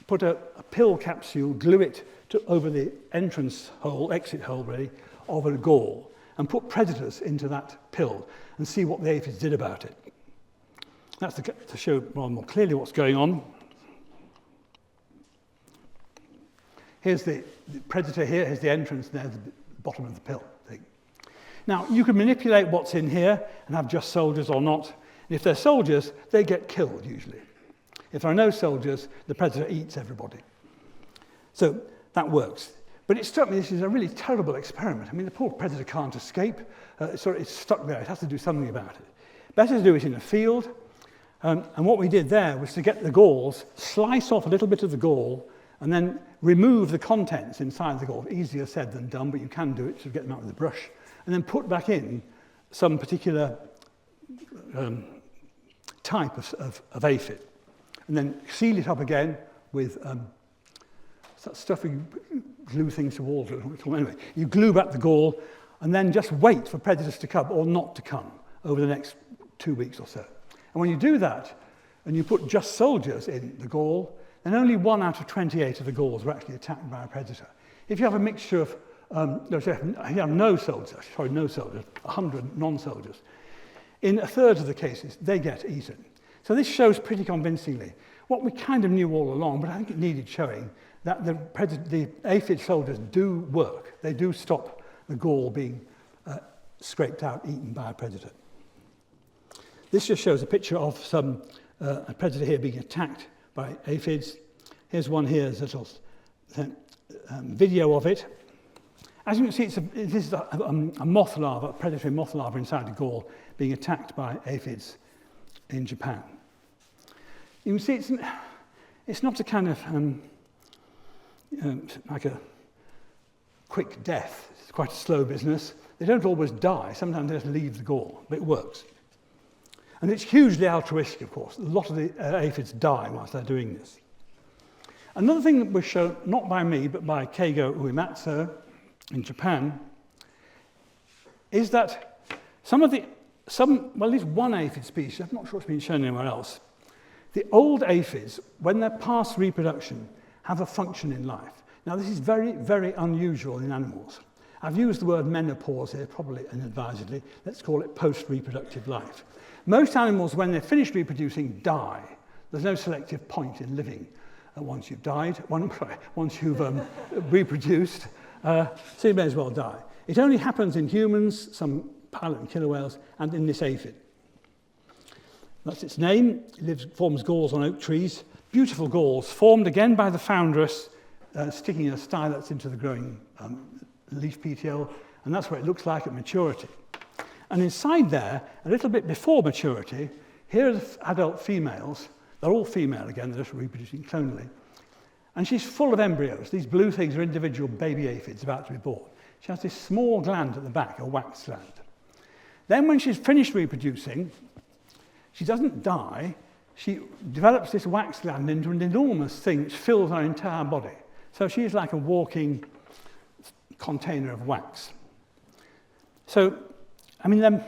put a pill capsule, glue it over the entrance hole, exit hole really, of a gall, and put predators into that pill and see what the aphids did about it. That's to show more clearly what's going on. Here's the predator here, here's the entrance, and there's the bottom of the pill thing. Now, you can manipulate what's in here and have just soldiers or not. And if they're soldiers, they get killed usually. If there are no soldiers, the predator eats everybody. So that works. But it struck me this is a really terrible experiment. I mean, the poor predator can't escape. It's stuck there. It has to do something about it. Better to do it in a field. And what we did there was to get the galls, slice off a little bit of the gall, and then remove the contents inside the gall. Easier said than done, but you can do it, so get them out with a brush. And then put back in some particular type of aphid. And then seal it up again with stuff you glue things to walls. Anyway, you glue back the gall and then just wait for predators to come or not to come over the next 2 weeks or so. And when you do that, and you put just soldiers in the gall, then only 1 out of 28 of the galls were actually attacked by a predator. If you have a mixture no soldiers, 100 non-soldiers. In a third of the cases, they get eaten. So this shows pretty convincingly what we kind of knew all along, but I think it needed showing, that the aphid soldiers do work. They do stop the gall being scraped out, eaten by a predator. This just shows a picture of a predator here being attacked by aphids. Here's one here, there's a little video of it. As you can see, this is a moth larva, a predatory moth larva inside the gall being attacked by aphids in Japan. You can see it's not a kind of like a quick death. It's quite a slow business. They don't always die. Sometimes they just leave the gall, but it works. And it's hugely altruistic, of course. A lot of the aphids die whilst they're doing this. Another thing that was shown, not by me, but by Keigo Uematsu in Japan, is that well, at least one aphid species, I'm not sure it's been shown anywhere else, the old aphids, when they're past reproduction, have a function in life. Now, this is very, very unusual in animals. I've used the word menopause here, probably unadvisedly. Let's call it post-reproductive life. Most animals, when they're finished reproducing, die. There's no selective point in living once you've died, once you've reproduced, so you may as well die. It only happens in humans, some pilot and killer whales, and in this aphid. That's its name. It forms galls on oak trees. Beautiful galls, formed again by the foundress, sticking a stylus into the growing leaf petiole, and that's what it looks like at maturity. And inside there, a little bit before maturity, here are the adult females. They're all female again, they're just reproducing clonally. And she's full of embryos. These blue things are individual baby aphids about to be born. She has this small gland at the back, a wax gland. Then when she's finished reproducing, she doesn't die. She develops this wax gland into an enormous thing which fills her entire body. So she's like a walking container of wax. So, I mean, they're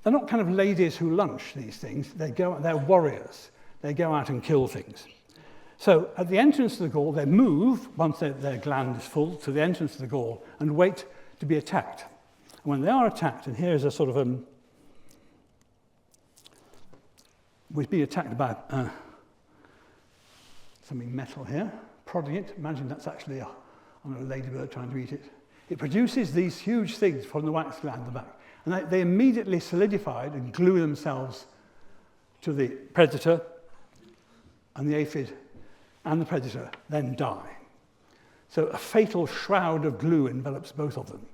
not kind of ladies who lunch these things. They're warriors. They go out and kill things. So at the entrance to the gall, they move, once their gland is full, to the entrance to the gall and wait to be attacked. And when they are attacked, and here's a sort of we've been attacked by something metal here, prodding it. Imagine that's actually a ladybird trying to eat it. It produces these huge things from the wax gland at the back. And they immediately solidified and glue themselves to the predator, and the aphid and the predator then die. So a fatal shroud of glue envelops both of them.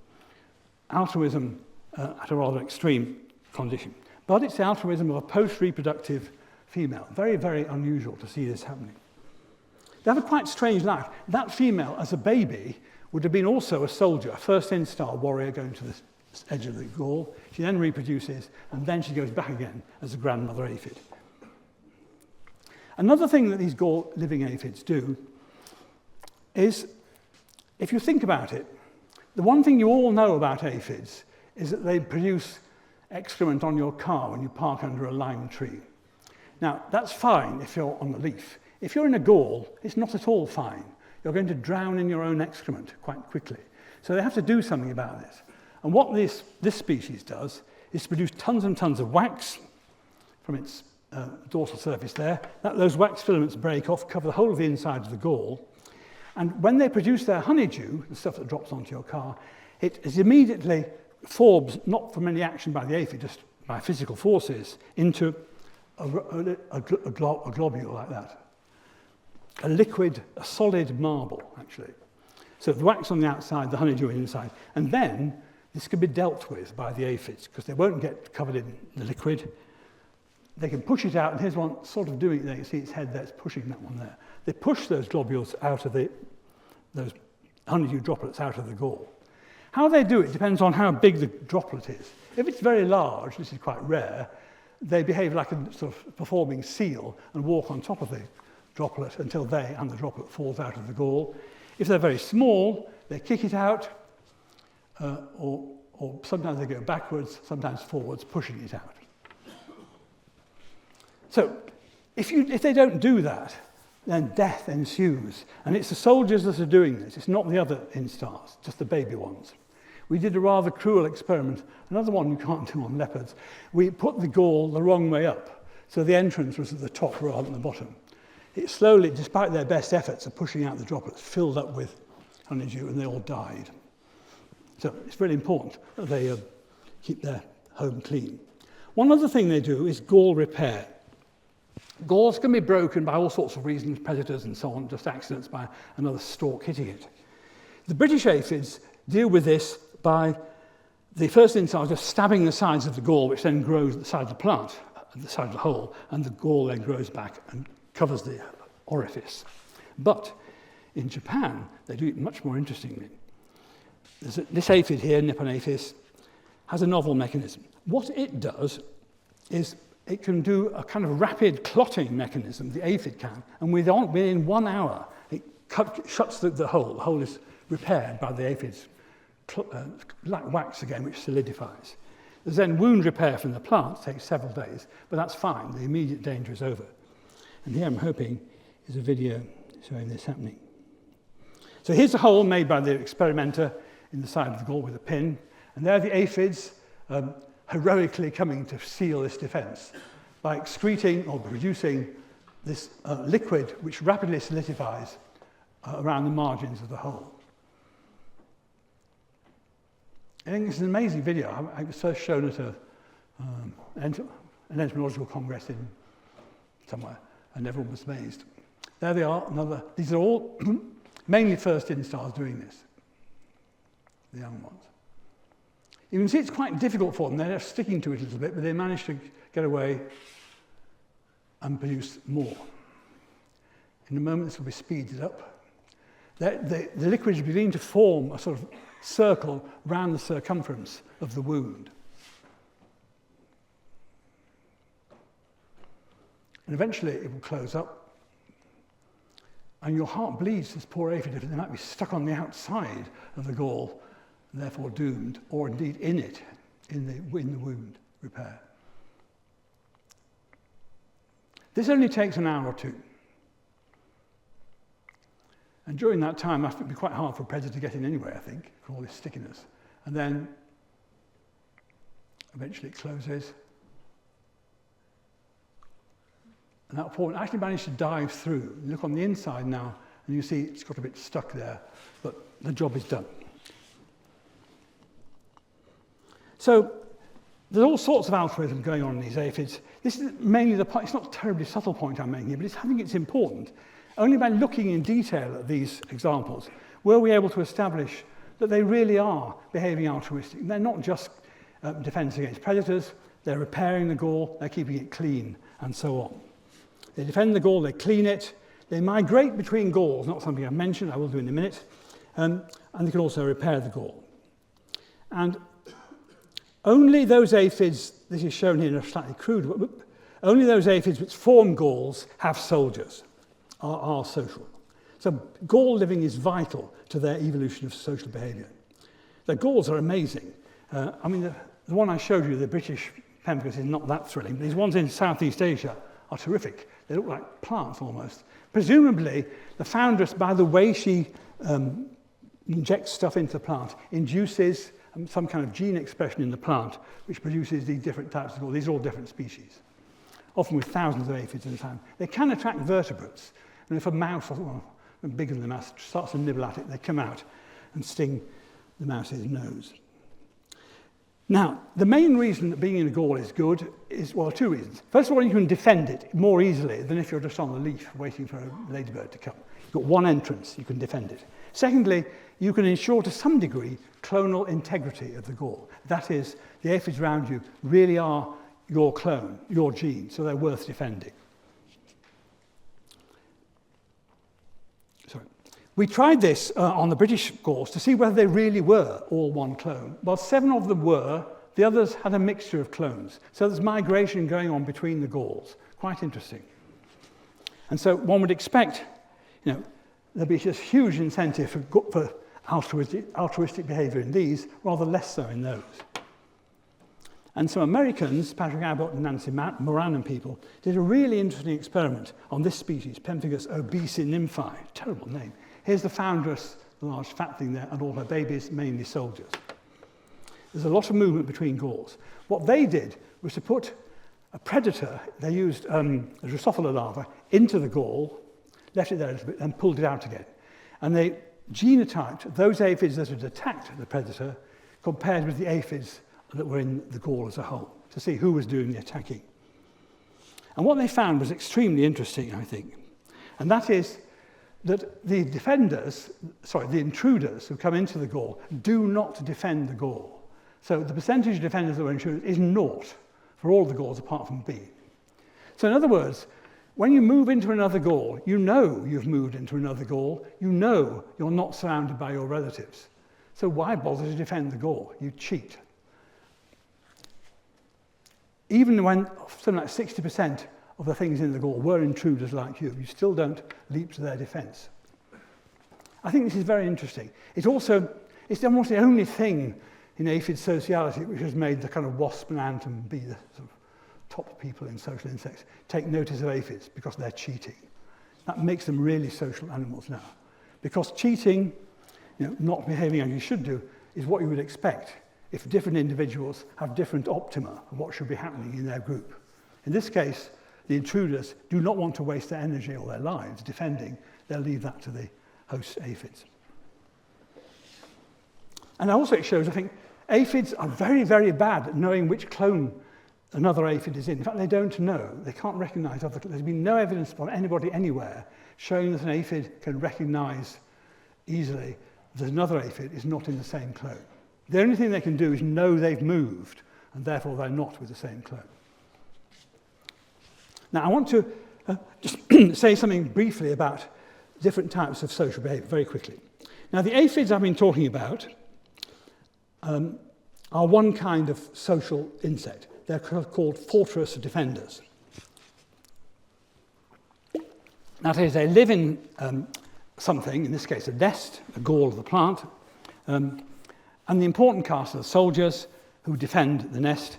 Altruism at a rather extreme condition. But it's the altruism of a post-reproductive female. Very, very unusual to see this happening. They have a quite strange life. That female, as a baby, would have been also a soldier, a first instar warrior going to the edge of the gall. She then reproduces, and then she goes back again as a grandmother aphid. Another thing that these gall-living aphids do is, if you think about it, the one thing you all know about aphids is that they produce excrement on your car when you park under a lime tree. Now, that's fine if you're on the leaf. If you're in a gall, it's not at all fine. You're going to drown in your own excrement quite quickly. So they have to do something about this. And what this species does is to produce tons and tons of wax from its dorsal surface there. Those wax filaments break off, cover the whole of the inside of the gall. And when they produce their honeydew, the stuff that drops onto your car, it is immediately forms, not from any action by the aphid, just by physical forces, into a globule like that. A liquid, a solid marble, actually. So the wax on the outside, the honeydew on the inside. And then this can be dealt with by the aphids, because they won't get covered in the liquid. They can push it out, and here's one sort of doing it there. You see its head there, it's pushing that one there. They push those globules out of those honeydew droplets out of the gall. How they do it depends on how big the droplet is. If it's very large, this is quite rare, they behave like a sort of performing seal and walk on top of the droplet until they and the droplet falls out of the gall. If they're very small, they kick it out, or sometimes they go backwards, sometimes forwards, pushing it out. So if they don't do that, then death ensues. And it's the soldiers that are doing this. It's not the other instars, just the baby ones. We did a rather cruel experiment, another one you can't do on leopards. We put the gall the wrong way up, so the entrance was at the top rather than the bottom. It slowly, despite their best efforts of pushing out the droplets, filled up with honeydew and they all died. So it's really important that they keep their home clean. One other thing they do is gall repair. Galls can be broken by all sorts of reasons, predators and so on, just accidents by another stalk hitting it. The British aphids deal with this by the first instar just stabbing the sides of the gall, which then grows at the side of the plant, at the side of the hole, and the gall then grows back and covers the orifice. But in Japan, they do it much more interestingly. This aphid here, Nippon aphis, has a novel mechanism. What it does is it can do a kind of rapid clotting mechanism, the aphid can, and within 1 hour, it shuts the hole. The hole is repaired by the aphids, like wax again, which solidifies. There's then wound repair from the plant, takes several days, but that's fine. The immediate danger is over. And here I'm hoping is a video showing this happening. So here's a hole made by the experimenter in the side of the gall with a pin, and there are the aphids heroically coming to seal this defense by excreting or producing this liquid which rapidly solidifies around the margins of the hole. I think it's an amazing video. I was first shown at an entomological congress in somewhere, and everyone was amazed. There they are, these are all mainly first instars doing this, the young ones. You can see it's quite difficult for them. They're sticking to it a little bit, but they manage to get away and produce more. In a moment, this will be speeded up. The liquid is beginning to form a sort of circle around the circumference of the wound. And eventually, it will close up. And your heart bleeds this poor aphid if they might be stuck on the outside of the gall, and therefore doomed, or indeed in it, in the wound repair. This only takes an hour or two. And during that time, it would be quite hard for a predator to get in anyway, I think, for all this stickiness. And then, eventually it closes. And that paw actually managed to dive through. You look on the inside now, and you see it's got a bit stuck there, but the job is done. So there's all sorts of altruism going on in these aphids. This is mainly the point. It's not a terribly subtle point I'm making here, but I think it's important. Only by looking in detail at these examples were we able to establish that they really are behaving altruistic. They're not just defense against predators, they're repairing the gall, they're keeping it clean, and so on. They defend the gall, they clean it, they migrate between galls, not something I've mentioned, I will do in a minute, and they can also repair the gall. And only those aphids, this is shown here in a slightly crude way, only those aphids which form galls have soldiers, are social. So gall-living is vital to their evolution of social behaviour. The galls are amazing. I mean, the one I showed you, the British pemphigus, is not that thrilling, but these ones in Southeast Asia are terrific. They look like plants almost. Presumably, the foundress, by the way she injects stuff into the plant, induces some kind of gene expression in the plant, which produces these different types of galls. These are all different species, often with thousands of aphids at a time. They can attract vertebrates. And if a mouse, or bigger than the mouse, starts to nibble at it, they come out and sting the mouse's nose. Now, the main reason that being in a gall is good is, well, two reasons. First of all, you can defend it more easily than if you're just on the leaf waiting for a ladybird to come. You've got one entrance, you can defend it. Secondly, you can ensure to some degree clonal integrity of the gall. That is, the aphids around you really are your clone, your gene, so they're worth defending. We tried this on the British galls to see whether they really were all one clone. Well, 7 of them were. The others had a mixture of clones. So there's migration going on between the galls. Quite interesting. And so one would expect, there'd be this huge incentive for altruistic behaviour in these, rather less so in those. And some Americans, Patrick Abbott and Nancy Moran and people, did a really interesting experiment on this species, Pemphigus obesi-nymphae. Terrible name. Here's the foundress, the large fat thing there, and all her babies, mainly soldiers. There's a lot of movement between galls. What they did was to put a predator, they used a Drosophila larva, into the gall, left it there a little bit, and pulled it out again. And they genotyped those aphids that had attacked the predator compared with the aphids that were in the gall as a whole, to see who was doing the attacking. And what they found was extremely interesting, I think. And that is that the intruders who come into the gall do not defend the gall. So the percentage of defenders that were intruders is 0 for all the galls apart from B. So in other words, when you move into another gall, you know you've moved into another gall. You know you're not surrounded by your relatives. So why bother to defend the gall? You cheat. Even when something like 60% of the things in the gall were intruders like you still don't leap to their defense. I think this is very interesting. It's almost the only thing in aphid sociality which has made the kind of wasp and ant and bee the sort of top people in social insects take notice of aphids because they're cheating. That makes them really social animals now. Because cheating, not behaving as you should do, is what you would expect if different individuals have different optima of what should be happening in their group. In this case, the intruders do not want to waste their energy or their lives defending. They'll leave that to the host aphids. And also it shows, I think, aphids are very, very bad at knowing which clone another aphid is in. In fact, they don't know. They can't recognize other. There's been no evidence from anybody anywhere showing that an aphid can recognize easily that another aphid is not in the same clone. The only thing they can do is know they've moved, and therefore they're not with the same clone. Now, I want to just say something briefly about different types of social behavior, very quickly. Now, the aphids I've been talking about are one kind of social insect. They're called falterous defenders. That is, they live in something, in this case a nest, a gall of the plant, and the important cast are the soldiers who defend the nest.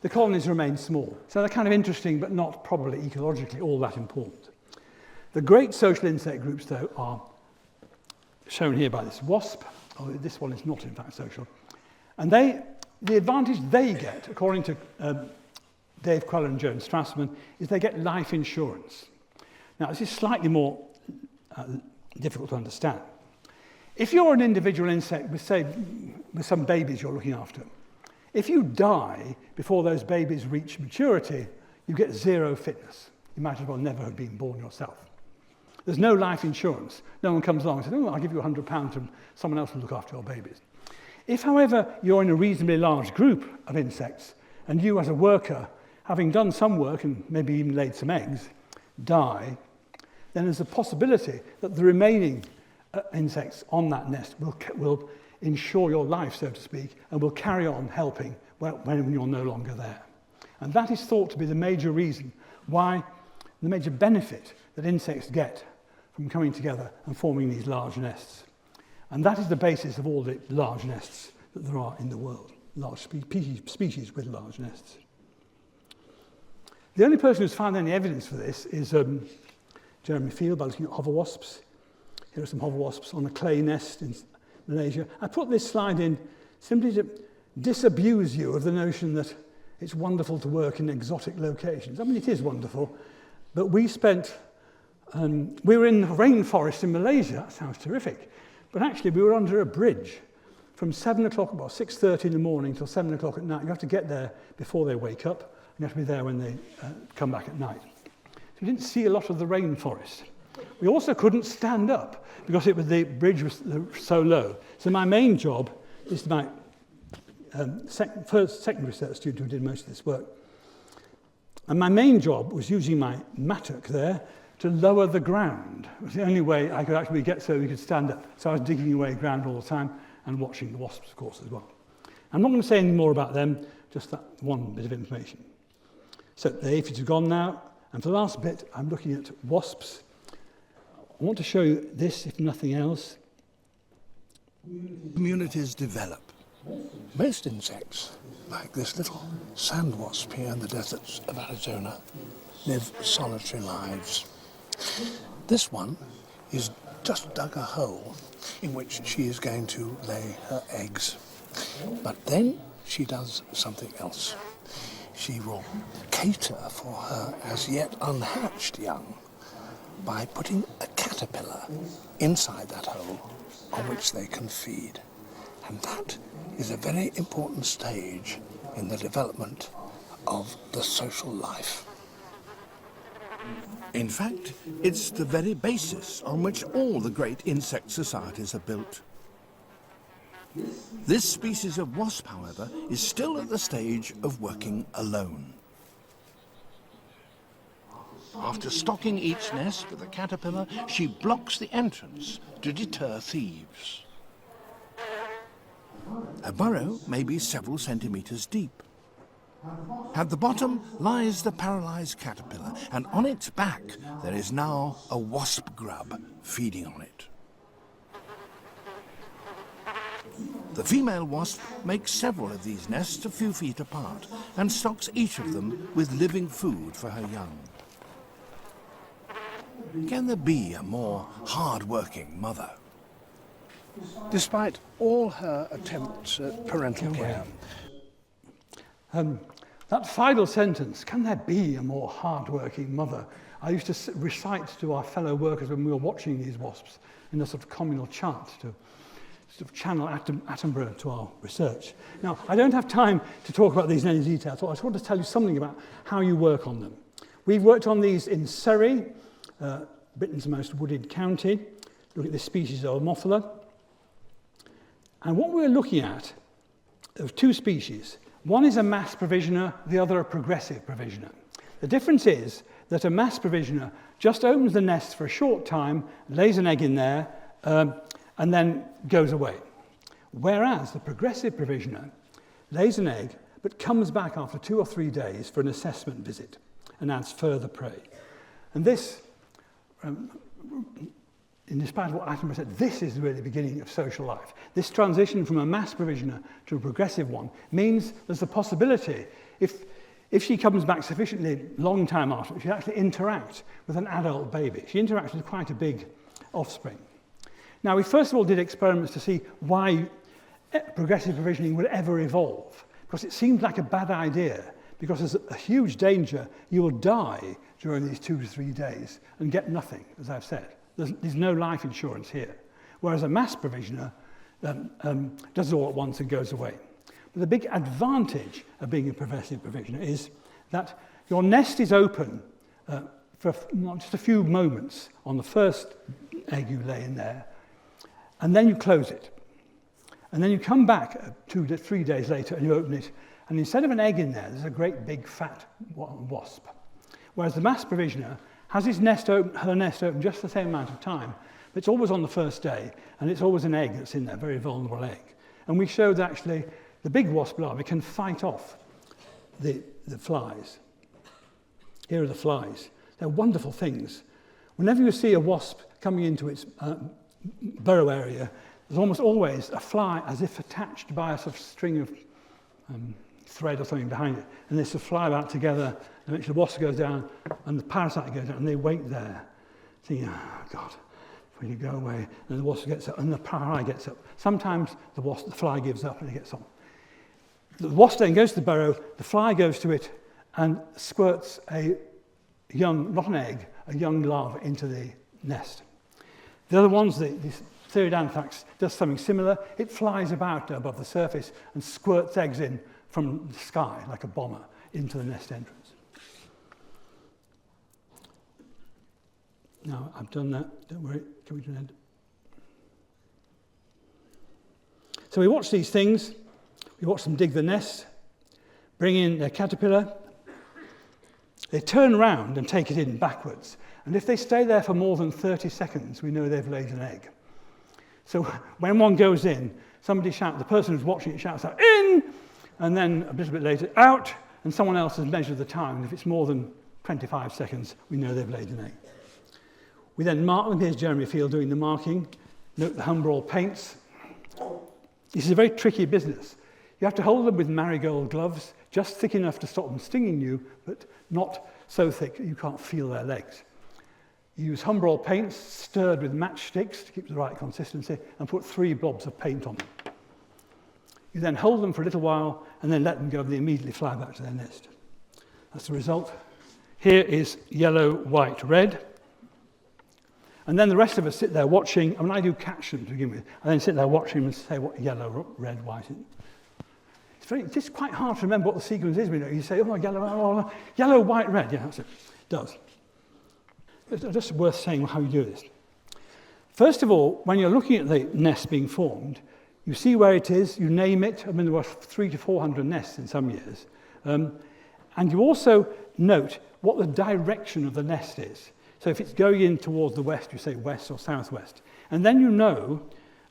The colonies remain small, so they're kind of interesting but not probably ecologically all that important. The great social insect groups, though, are shown here by this wasp. Oh, this one is not, in fact, social. And the advantage they get, according to Dave Queller and Joan Strassman, is they get life insurance. Now, this is slightly more difficult to understand. If you're an individual insect with, say, with some babies you're looking after, if you die before those babies reach maturity, you get 0 fitness. You might as well never have been born yourself. There's no life insurance. No one comes along and says, oh, I'll give you £100 and someone else will look after your babies. If, however, you're in a reasonably large group of insects, and you as a worker, having done some work and maybe even laid some eggs, die, then there's a possibility that the remaining insects on that nest will ensure your life, so to speak, and will carry on helping when you're no longer there. And that is thought to be the major reason why, the major benefit that insects get from coming together and forming these large nests. And that is the basis of all the large nests that there are in the world, large species with large nests. The only person who's found any evidence for this is Jeremy Field by looking at hover wasps. Here are some hover wasps on a clay nest in Malaysia. I put this slide in simply to disabuse you of the notion that it's wonderful to work in exotic locations. I mean, it is wonderful, but we were in the rainforest in Malaysia. That sounds terrific. But actually, we were under a bridge from 7 o'clock, about 6:30 in the morning till 7 o'clock at night. You have to get there before they wake up, and you have to be there when they come back at night. So we didn't see a lot of the rainforest. We also couldn't stand up because the bridge was so low. So my main job is my second research student who did most of this work. And my main job was using my mattock there to lower the ground. It was the only way I could actually get so we could stand up. So I was digging away ground all the time and watching the wasps, of course, as well. I'm not going to say any more about them, just that one bit of information. So the aphids are gone now, and for the last bit, I'm looking at wasps. I want to show you this, if nothing else. Communities develop. Most insects like this little sand wasp here in the deserts of Arizona, live solitary lives. This one is just dug a hole in which she is going to lay her eggs. But then she does something else. She will cater for her as yet unhatched young by putting a caterpillar inside that hole on which they can feed. And that is a very important stage in the development of the social life. In fact, it's the very basis on which all the great insect societies are built. This species of wasp, however, is still at the stage of working alone. After stocking each nest with a caterpillar, she blocks the entrance to deter thieves. A burrow may be several centimetres deep. At the bottom lies the paralysed caterpillar, and on its back there is now a wasp grub feeding on it. The female wasp makes several of these nests a few feet apart and stocks each of them with living food for her young. Can there be a more hard-working mother? Despite all her attempts at parental care, that final sentence, can there be a more hard-working mother? I used to recite to our fellow workers when we were watching these wasps in a sort of communal chant to sort of channel Attenborough to our research. Now, I don't have time to talk about these in any detail, so I just want to tell you something about how you work on them. We've worked on these in Surrey, Britain's most wooded county. Look at this species of Ammophila. And what we're looking at, there are two species. One is a mass provisioner, the other a progressive provisioner. The difference is that a mass provisioner just opens the nest for a short time, lays an egg in there, and then goes away. Whereas the progressive provisioner lays an egg, but comes back after 2 or 3 days for an assessment visit and adds further prey. And this, in spite of what Attenborough said, this is really the beginning of social life. This transition from a mass provisioner to a progressive one means there's the possibility, if she comes back sufficiently long time after, she actually interact with an adult baby. She interacts with quite a big offspring. Now, we first of all did experiments to see why progressive provisioning would ever evolve, because it seemed like a bad idea, because there's a huge danger you will die during these 2 to 3 days and get nothing, as I've said. There's no life insurance here, whereas a mass provisioner does it all at once and goes away. But the big advantage of being a progressive provisioner is that your nest is open for not just a few moments on the first egg you lay in there, and then you close it. And then you come back 2 to 3 days later and you open it, and instead of an egg in there, there's a great big fat wasp. Whereas the mass provisioner has her nest open just the same amount of time, but it's always on the first day, and it's always an egg that's in there, a very vulnerable egg. And we showed that actually the big wasp larvae can fight off the flies. Here are the flies. They're wonderful things. Whenever you see a wasp coming into its burrow area, there's almost always a fly as if attached by a sort of string of thread or something behind it. And they sort of fly about together, and eventually the wasp goes down, and the parasite goes down, and they wait there, thinking, oh, God, if we could go away. And the wasp gets up, and the fly gets up. Sometimes the fly gives up, and it gets on. The wasp then goes to the burrow, the fly goes to it, and squirts a young, not an egg, a young larva into the nest. The other ones, the Theodanthax, does something similar. It flies about above the surface and squirts eggs in from the sky, like a bomber, into the nest entrance. Now, I've done that. Don't worry, coming to an end. So we watch these things. We watch them dig the nest, bring in their caterpillar. They turn around and take it in backwards. And if they stay there for more than 30 seconds, we know they've laid an egg. So when one goes in, somebody shouts, the person who's watching it shouts out, in! And then a little bit later, out! And someone else has measured the time. And if it's more than 25 seconds, we know they've laid an egg. We then mark them. Here's Jeremy Field doing the marking. Note the Humbrol paints. This is a very tricky business. You have to hold them with marigold gloves, just thick enough to stop them stinging you, but not so thick that you can't feel their legs. You use Humbrol paints stirred with matchsticks to keep the right consistency and put 3 blobs of paint on them. You then hold them for a little while and then let them go and they immediately fly back to their nest. That's the result. Here is yellow, white, red. And then the rest of us sit there watching. I mean, I do catch them to begin with. I then sit there watching them and say what yellow, red, white is. It's just quite hard to remember what the sequence is. You say, oh, yellow, white, red. Yeah, that's it. It does. It's just worth saying how you do this. First of all, when you're looking at the nest being formed, you see where it is, you name it. I mean, there were 300 to 400 nests in some years. And you also note what the direction of the nest is. So if it's going in towards the west, you say west or southwest. And then you know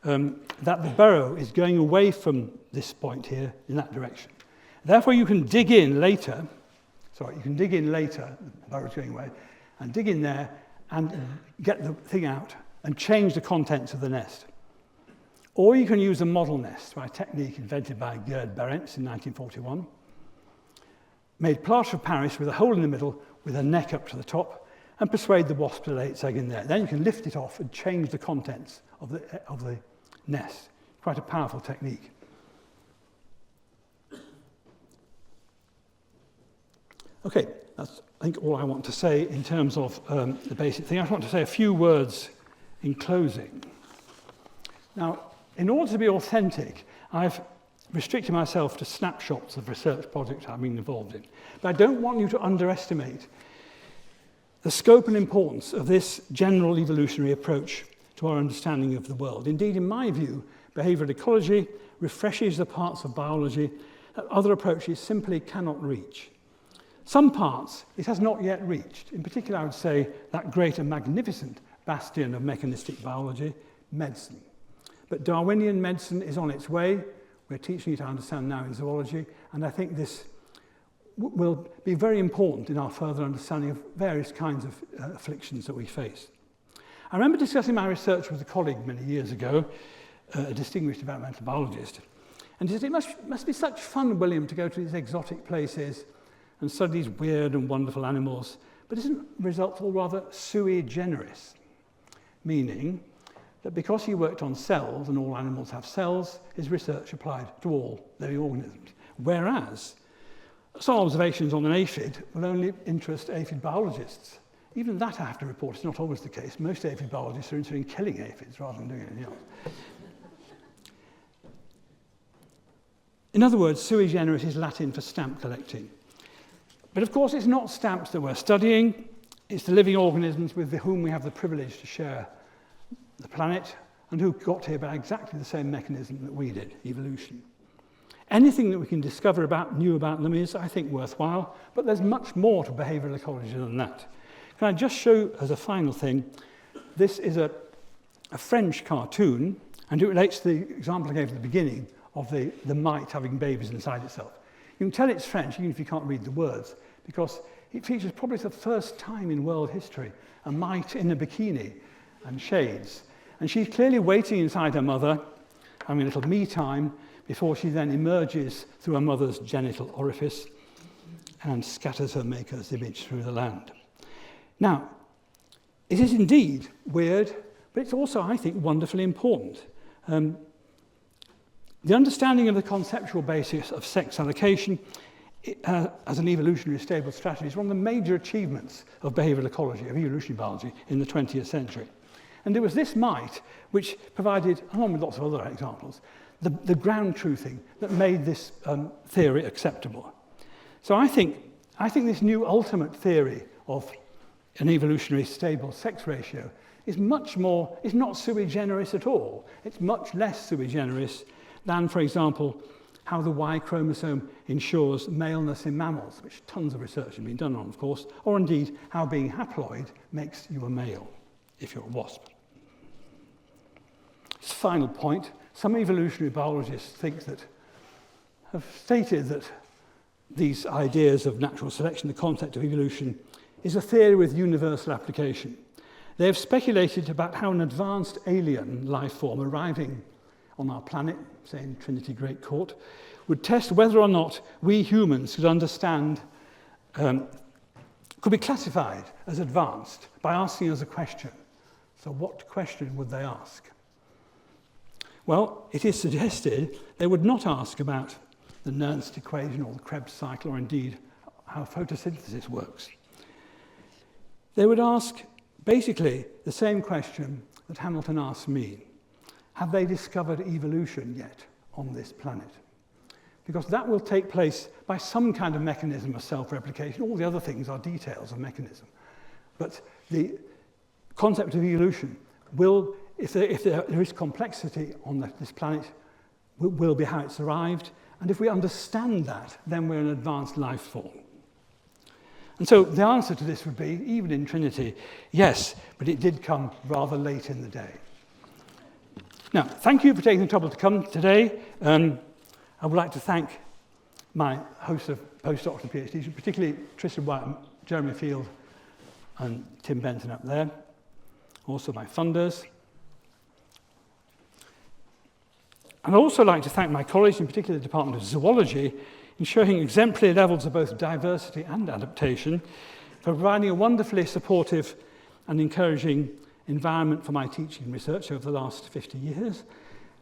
that the burrow is going away from this point here in that direction. Therefore, you can dig in later. The burrow's going away, and dig in there and get the thing out and change the contents of the nest. Or you can use a model nest by a technique invented by Gerd Berends in 1941. Made plaster of Paris with a hole in the middle with a neck up to the top and persuade the wasp to lay its egg in there. Then you can lift it off and change the contents of the nest. Quite a powerful technique. Okay, that's I think all I want to say in terms of the basic thing. I just want to say a few words in closing. Now, in order to be authentic, I've restricted myself to snapshots of research projects I've been involved in. But I don't want you to underestimate the scope and importance of this general evolutionary approach to our understanding of the world. Indeed, in my view, behavioural ecology refreshes the parts of biology that other approaches simply cannot reach. Some parts it has not yet reached. In particular, I would say that great and magnificent bastion of mechanistic biology, medicine. But Darwinian medicine is on its way. We're teaching it to understand now in zoology, and I think this will be very important in our further understanding of various kinds of afflictions that we face. I remember discussing my research with a colleague many years ago, a distinguished developmental biologist, and he said, it must be such fun, William, to go to these exotic places and study these weird and wonderful animals, but isn't the result all rather sui generis? Meaning that because he worked on cells, and all animals have cells, his research applied to all living organisms. Whereas some observations on an aphid will only interest aphid biologists. Even that, I have to report, is not always the case. Most aphid biologists are interested in killing aphids rather than doing anything else. In other words, sui generis is Latin for stamp collecting. But of course, it's not stamps that we're studying. It's the living organisms with whom we have the privilege to share the planet and who got here by exactly the same mechanism that we did, evolution. Anything that we can discover new about them is, I think, worthwhile, but there's much more to behavioural ecology than that. Can I just show, as a final thing, this is a French cartoon, and it relates to the example I gave at the beginning of the mite having babies inside itself. You can tell it's French, even if you can't read the words, because it features probably for the first time in world history a mite in a bikini and shades. And she's clearly waiting inside her mother, having a little me time, before she then emerges through her mother's genital orifice and scatters her maker's image through the land. Now, it is indeed weird, but it's also, I think, wonderfully important. The understanding of the conceptual basis of sex allocation as an evolutionary stable strategy is one of the major achievements of behavioural ecology, of evolutionary biology, in the 20th century. And it was this mite which provided, along with lots of other examples, the ground truthing that made this theory acceptable. So I think this new ultimate theory of an evolutionary stable sex ratio is much more, is not sui generis at all. It's much less sui generis than, for example, how the Y chromosome ensures maleness in mammals, which tons of research has been done on, of course, or indeed how being haploid makes you a male if you're a wasp. This final point, some evolutionary biologists have stated that these ideas of natural selection, the concept of evolution, is a theory with universal application. They have speculated about how an advanced alien life form arriving on our planet, say in Trinity Great Court, would test whether or not we humans could understand, could be classified as advanced by asking us a question. So what question would they ask? Well, it is suggested they would not ask about the Nernst equation or the Krebs cycle, or indeed how photosynthesis works. They would ask basically the same question that Hamilton asked me. Have they discovered evolution yet on this planet? Because that will take place by some kind of mechanism of self-replication. All the other things are details of mechanism. But the concept of evolution will, if there is complexity on this planet, will be how it's arrived. And if we understand that, then we're an advanced life form. And so the answer to this would be, even in Trinity, yes, but it did come rather late in the day. Now, thank you for taking the trouble to come today. I would like to thank my hosts of postdocs and PhDs, particularly Tristan White, Jeremy Field, and Tim Benton up there. Also my funders. And I'd also like to thank my colleagues, in particular the Department of Zoology, in showing exemplary levels of both diversity and adaptation, for providing a wonderfully supportive and encouraging environment for my teaching and research over the last 50 years,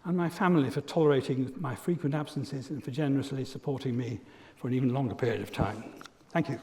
and my family for tolerating my frequent absences and for generously supporting me for an even longer period of time. Thank you.